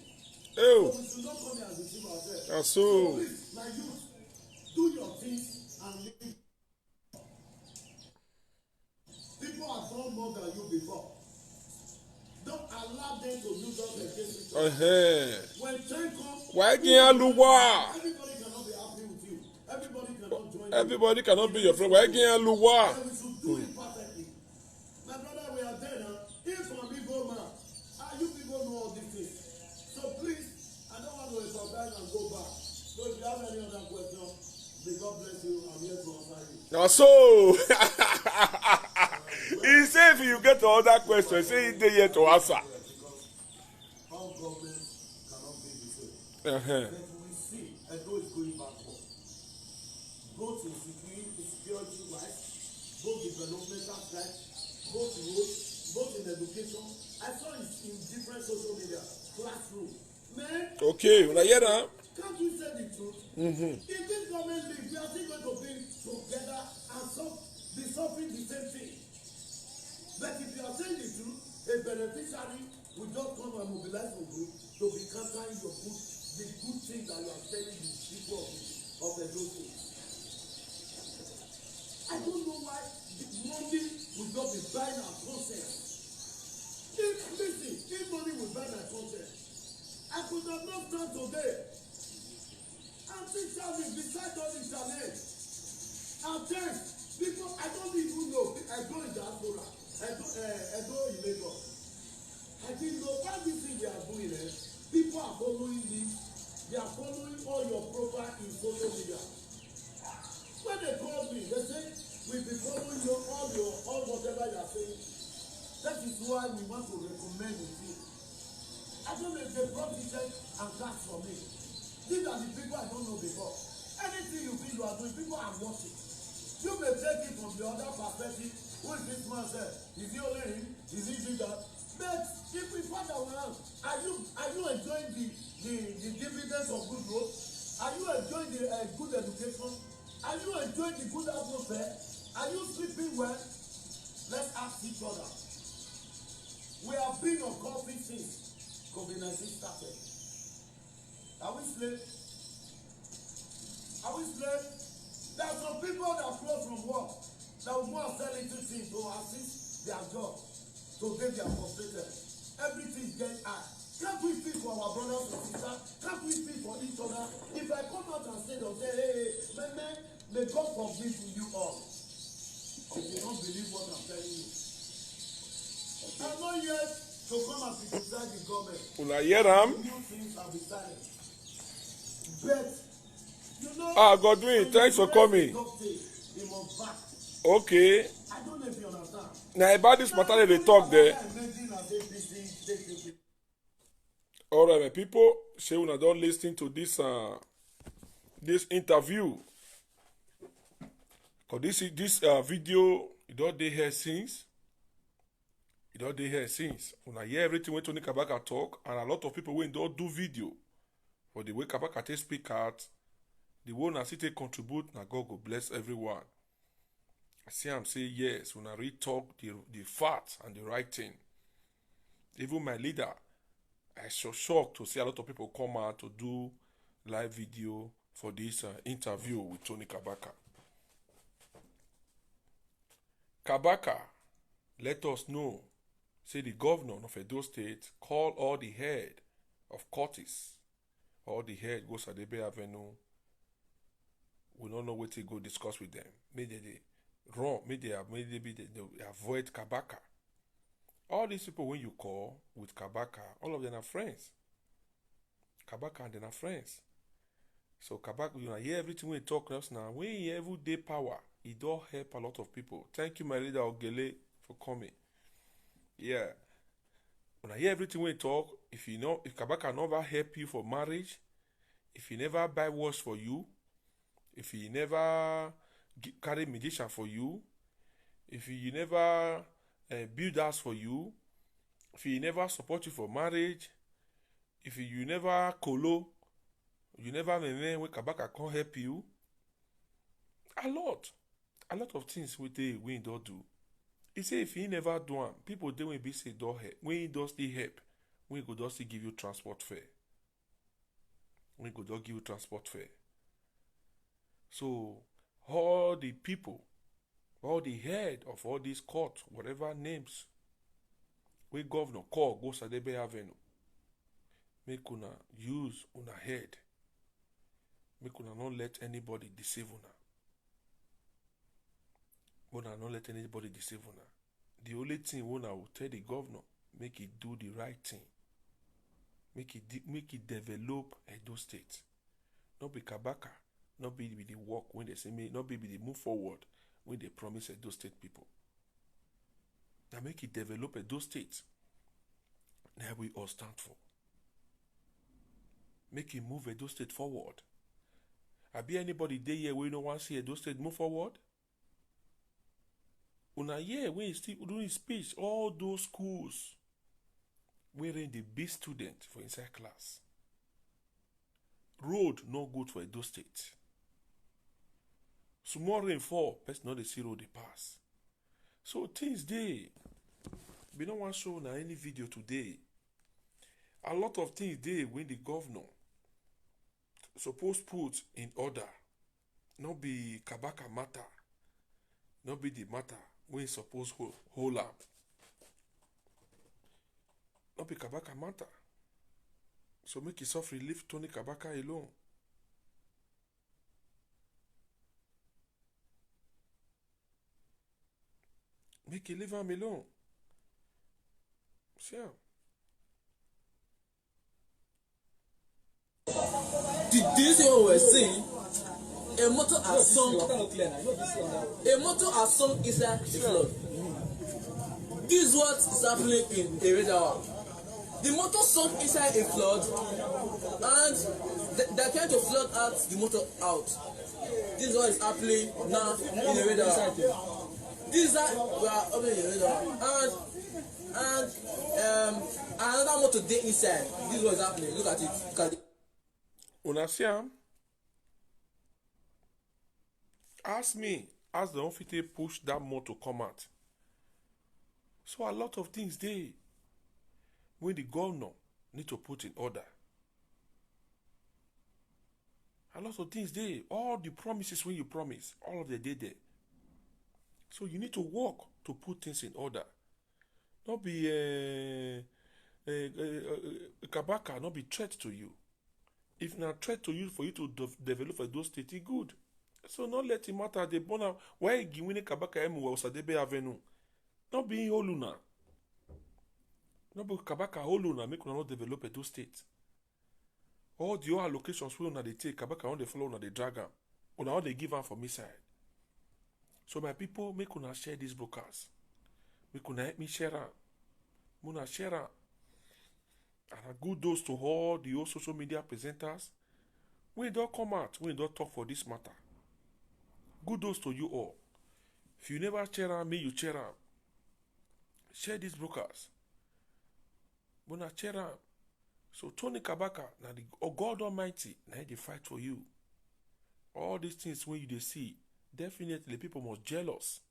Oh, So we should not come here and deceive ourselves. that's So so. please, my youth, do your things and leave. People have done more than you before. Don't allow them to use us against each other. When time comes, Why can't you walk? everybody cannot be happy with you. Everybody cannot join you. Everybody cannot be your friend. Why can't you walk? And we should do it perfectly. My brother, we are there now. If from people man, you people know all these things. So please, I don't want to surprise and go back. So if you have any other question, may God bless you. I'm here to answer you. Now so. He said if you get to other questions, say he's here to answer. Because all governments cannot be the same. Uh-huh. But we see Edo is going backward. Both in security wise, both developmental side, both roads, both in education. I saw it in different social media, classroom. Man, Okay, when I hear that, can't we say the truth? If this government leaves, we are still going to be together and be suffering the same thing. But if you are saying the truth, a beneficiary will just come and mobilize for good to be countering the good thing that you are telling the people of the local. I don't know why the money will not be buying our conscience. If money will buy my conscience, I could have not stand today. And this challenge, beside all the challenge, and then people I don't even know. I go in diaspora. I go in Lagos. I didn't know all these things they are doing. People are following me. They are following all your profile in social media. When they call me, they say we'll be following all whatever you are saying. That is why we want to recommend with you. I don't know if they brought ticket and cash for me. These are the people I don't know before. Anything you feel you are doing, people are watching. You may take it from the other perspective. Who is this man said? Is he only him? Is he doing that? But if we find out around, are you enjoying the dividends of good growth? Are you enjoying the good education? Are you enjoying the good atmosphere? Are you sleeping well? Let's ask each other. We have been on coffee since COVID-19 started. Are we slaves? Are we slaves? There are some people that close from work that will go and sell little things to assist their job. So they are frustrated. Everything is getting high. Can't we speak for our brothers and sisters? Can't we speak for each other? If I come out and say, they'll say, hey, man, may God forgive you all. If you don't believe what I'm telling you. I'm not yet to come and criticize the government. when I hear them, New things are beside it. But, you know, Godwin, thanks for coming. Okay. I don't know if you understand. Now about this matter they talk there. All right, my people, say when I don't listen to this interview, cause this video you don't dey here since. You don't dey here since. When I hear everything when Tony Kabaka talk, and a lot of people when don't do video, for the way Kabaka take speak out, the one I see take contribute, now God go bless everyone. I see him say yes when I read talk the facts and the right thing. Even my leader, I so shocked to see a lot of people come out to do live video for this interview with Tony Kabaka. Kabaka let us know, say the governor of Edo State call all the head of Curtis, all the head go Sadebe Avenue. We don't know what to go discuss with them. Maybe they wrong, maybe they avoid Kabaka. All these people when you call with Kabaka, all of them are friends. Kabaka and them are friends. So Kabaka, you know, hear everything we talk now. When you hear everyday power, it does help a lot of people. Thank you, my leader Ogele, for coming. Yeah. When I hear everything we talk, if Kabaka never help you for marriage, if he never buy watch for you, if he never carry medication for you, if he never build house for you, if he never support you for marriage, if you never colo, you never when Kabaka can't help you, A lot of things we don't do. He say if he never do am, people dey when be say don't help. When he does still help, we go just still give you transport fare. We go just give you transport fare. So all the people, all the head of all these courts, whatever names, we governor call go Sadebe Avenue. Make una use una head. Make una not let anybody deceive una. Una not let anybody deceive una. The only thing una will tell the governor, make it do the right thing. Make it develop Edo State. Not be Kabaka, not be the work when they say not be the move forward when they promise Edo State people. Now make it develop Edo State. Now we all stand for. Make it move Edo State forward. Be anybody there here we don't want to see Edo State move forward? Una here when you still doing speech, all those schools wearing the big student for inside class. Road no good for Edo State. Small rainfall, person not the see road they pass. So things dey. We don't want to show na any video today. A lot of things dey when the governor suppose put in order. Not be Kabaka matter. Not be the matter when suppose hold up. Not be Kabaka matter. So make it suffer, leave Tony Kabaka alone. Make it leave him alone. See am. Do you see what we're saying? A motor has sunk. A motor has sunk inside the flood. This is what is happening in Eredawa. The motor sunk inside a flood, and they're trying to flood out the motor out. This is what is happening now in Eredawa. This is how we are opening Eredawa, and another motor dey inside. This is what is happening. Look at it. Look at it. Una see am? Ask me, ask the unfit push that motor come out. So a lot of things dey when the governor need to put in order. A lot of things dey. All the promises when you promise, all of the day there. So you need to work to put things in order. Not be Kabaka, not be threat to you. If not threat to you for you to develop a those state, good. So not let it matter. The bona why you win Kabaka emu or Sadebe Avenue. Not being Oluna. Not be Kabaka Oluna make una not develop a those state. All the other locations we una they take Kabaka on the floor una they drag am. Una all they give am for me side. So my people make una share these broadcasts. Make una help me share am. Una share am. And a good dose to all the old social media presenters. We don't come out, we don't talk for this matter. Good dose to you all. If you never share am, me you share am. Share these broadcasts. Muna share am. So Tony Kabaka, now the God Almighty, now they fight for you. All these things when you they see, definitely people must jealous.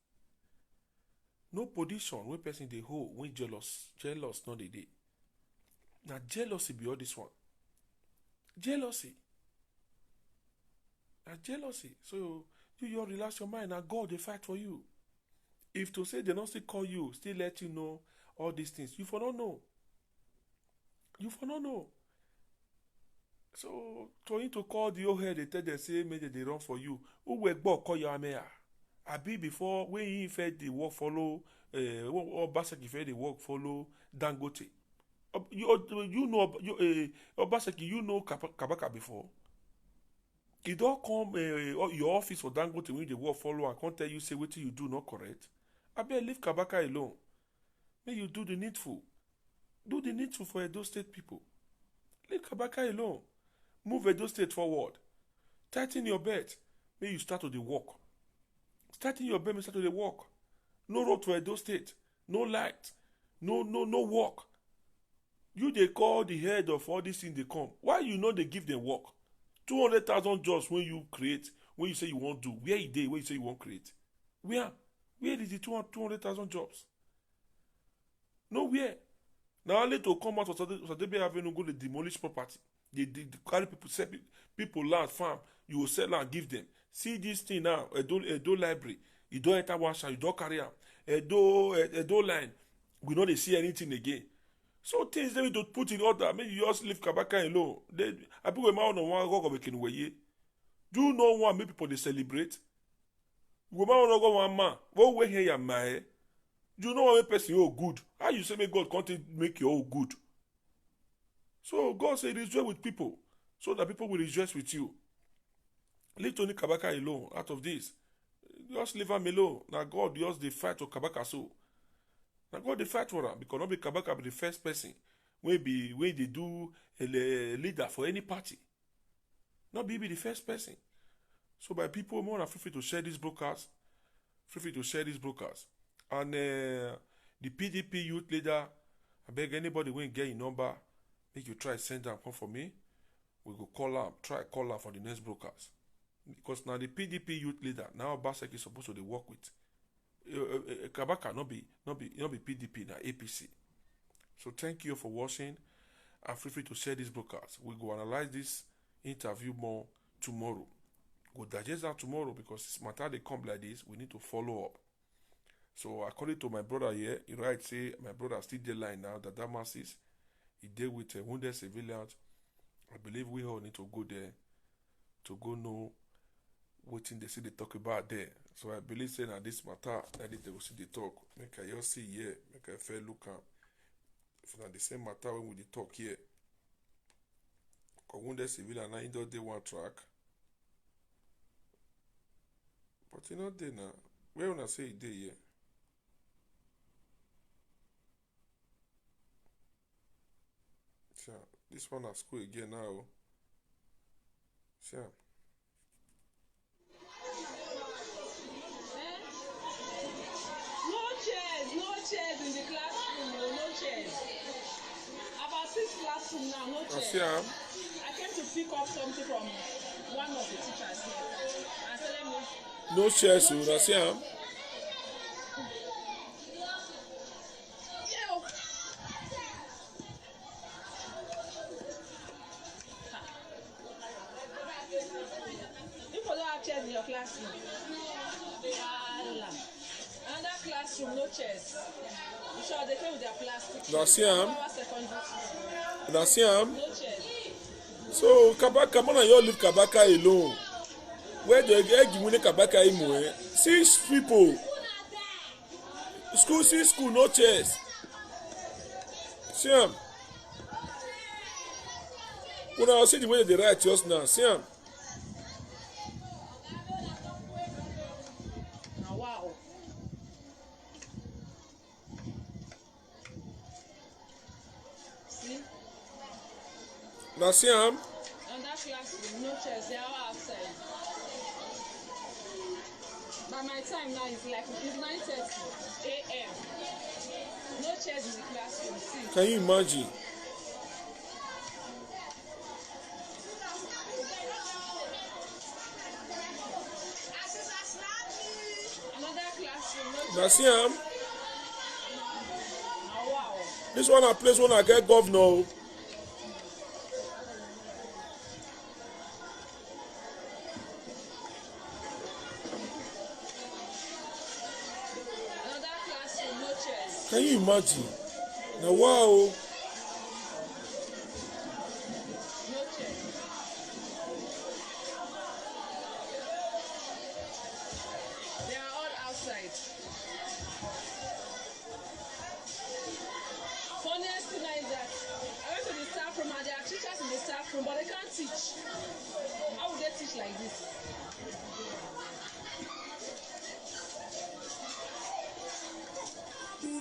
No position when person they hold when jealous not the day. Now jealousy be all this one. Jealousy. Now jealousy. So you relax your mind and God they fight for you. If to say they don't still call you, still let you know all these things, you for not know. You for not know. So trying to call the old head, they tell them say maybe they run for you. Who will go call your mayor? I be before when he fed the work follow or Obaseki fed the work follow Dangote. You know Obaseki, you know Kabaka before. It don't come your office for Dangote when the work follow and can't tell you say what you do not correct. I better leave Kabaka alone. May you do the needful. Do the needful for Edo State people. Leave Kabaka alone. Move Edo State forward. Tighten your belt. May you start to the work. Starting your belt, may start to the work. No road to Edo State. No light. No work. You they call the head of all these things they come. Why you know they give them work? 200,000 jobs when you create. when you say you won't do? Where you dey when you say you won't create? Where is the 200,000 jobs? Nowhere. Now only to come out of Sadebe Avenue, go to demolish property. They carry people, sell people land, farm. You will sell and give them. See this thing now, Edo library. You don't enter one shop, you don't carry out. Edo line, we know they see anything again. So things they need to put in order. Maybe you just leave Kabaka alone. I put a man on one go making way. Do you know one make people they celebrate? Go man on go one man. What way here ya man? Do you know one person you good? How you say make God can't make you all good? So God said rejoice with people, so that people will rejoice with you. Leave Tony Kabaka alone out of this. Just leave him alone. Now God just the fight to Kabaka so. Now God the fight for him because not be Kabaka be the first person when they do a leader for any party. Not be the first person. So by people more than free to share these broadcasts, and the PDP youth leader, I beg anybody when get your number, make you try send them come for me. We go try call her for the next broadcast. Because now the PDP youth leader, now Basek is supposed to work with. Kabaka not be PDP, now APC. So thank you for watching, and feel free to share this broadcast. We go analyze this interview more tomorrow. Go digest that tomorrow because this matter they come like this, we need to follow up. So according to my brother here, he writes say my brother still the line now that Damasis he deal with a wounded civilians. I believe we all need to go there to go know what thing they see they talk about there. So I believe saying that this matter that they will see the talk. Make I just see here, make I fair look at if not the same matter when we dey talk here. Cause wounded civilian now indoor day one track. But you know they now. Where when I say it day here? Sure. This one at school again now. Sure. No chairs in the classroom, no chairs. About 6 classrooms now, no chairs. I came to pick up something from one of the teachers here. And tell them no chairs, you know, see him? In your classroom. Another classroom, no chairs. You sure they came with their plastic chairs? Now see him? No chairs. So Kabaka, man, you leave Kabaka alone. Where do you get you Kabaka anymore? 6 people. School, no chairs. See him? When I see the way they write just now, see him? Now see him? On that classroom, no chairs, they are all outside. By my time now, it's like 9:30 a.m. No chairs in the classroom. See? Can you imagine? Another classroom, no chairs. Now see him? Oh, wow. This one a place when I get governor. Can you imagine? Now, wow. No check. They are all outside. Funniest thing is that I went to the staff room and there are teachers in the staff room, but they can't teach. How would they teach like this?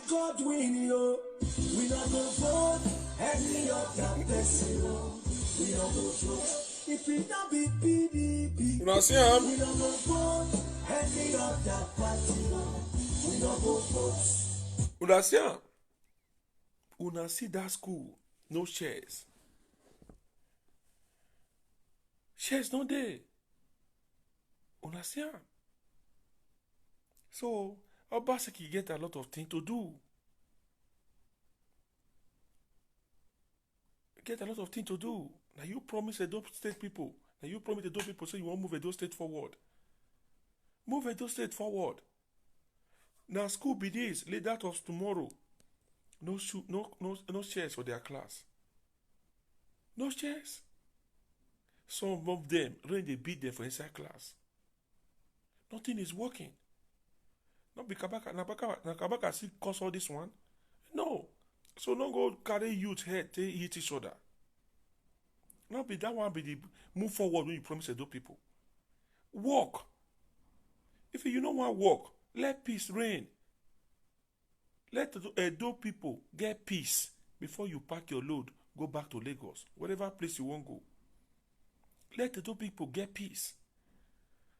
God win you. We not go vote any of that person. We not go vote. If we not be PDP, You know, see him? we not go vote any of that party. We not go vote. Una see him? Una see that school? No chairs. Chairs no there. Una see am. So Obaseki get a lot of things to do. Get a lot of things to do. Now you promise Edo State people. Now you promise Edo people say you want to move Edo State forward. Move Edo State forward. Now school be this, late that of tomorrow. No chairs for their class. No chairs. Some of them when they beat them for inside class. Nothing is working. Not be Kabaka. Na Kabaka still cause all this one. No. So don't go carry youth head, they hit each other. Not be that one be the move forward when you promise Edo people. Walk. If you don't want to walk, let peace reign. Let the Edo people get peace before you pack your load, go back to Lagos, whatever place you want to go. Let the Edo people get peace.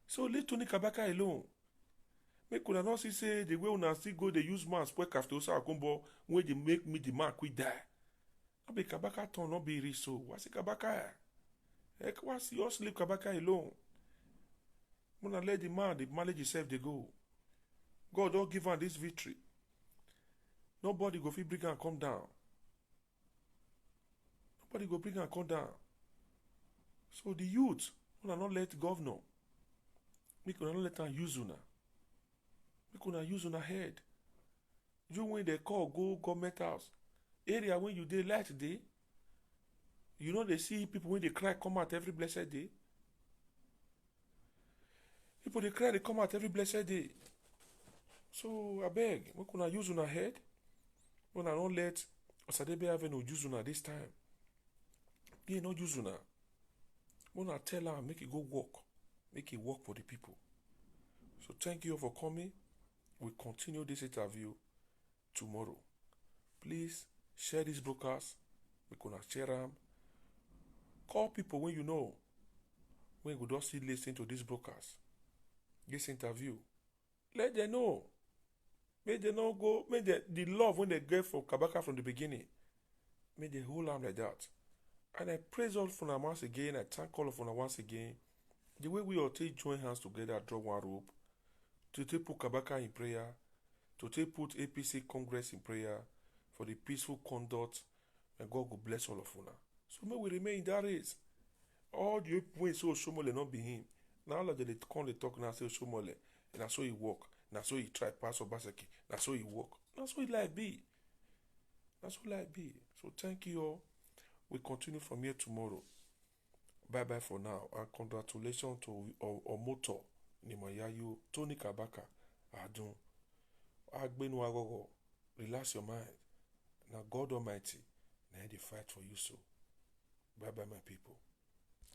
So let Tony Kabaka alone. Make una not see say the way una still go, they use man spoil after Osa Akombo when they make me the man quit die. Not be Kabaka turn, not be rich so. What's Kabaka? What's your sleep Kabaka alone? When I let the man, the manage himself, they go. God don't give her this victory. Nobody go fit bring her and come down. Nobody go bring her and come down. So the youth, una not let governor. Make una not let her use una. Make una use una head. You when they call, go government house. Area when you dey light day. You know they see people when they cry come out every blessed day. People they cry, they come out every blessed day. So I beg, make una use una head. When I don't let Osadebe Avenue use una this time. He not use una. When I tell her, make it go work. Make it work for the people. So thank you for coming. We'll continue this interview tomorrow. Please share this broadcast. We're gonna share them. Call people when you know. When you don't see listen to this broadcast. This interview. Let them know. May they not go. May the love when they get for Kabaka from the beginning. May they hold on like that. And I praise all for them once again. I thank all of them once again. The way we all take join hands together, draw one rope. To take put Kabaka in prayer. To take put APC Congress in prayer. For the peaceful conduct. And God will bless all of us. So may we remain in that race. All the people say Oshomole not be him. Now that they come they talk now say Oshomole. And that's how he walk. That's how he try pass Obaseki. That's how he walk. That's what life be. That's what life be. So thank you all. We continue from here tomorrow. Bye bye for now. And congratulations to Omoto Nimayayu Tony Kabaka Adun. Agbenu Agogo. Relax your mind. Now God Almighty. Now they fight for you so. Bye bye my people.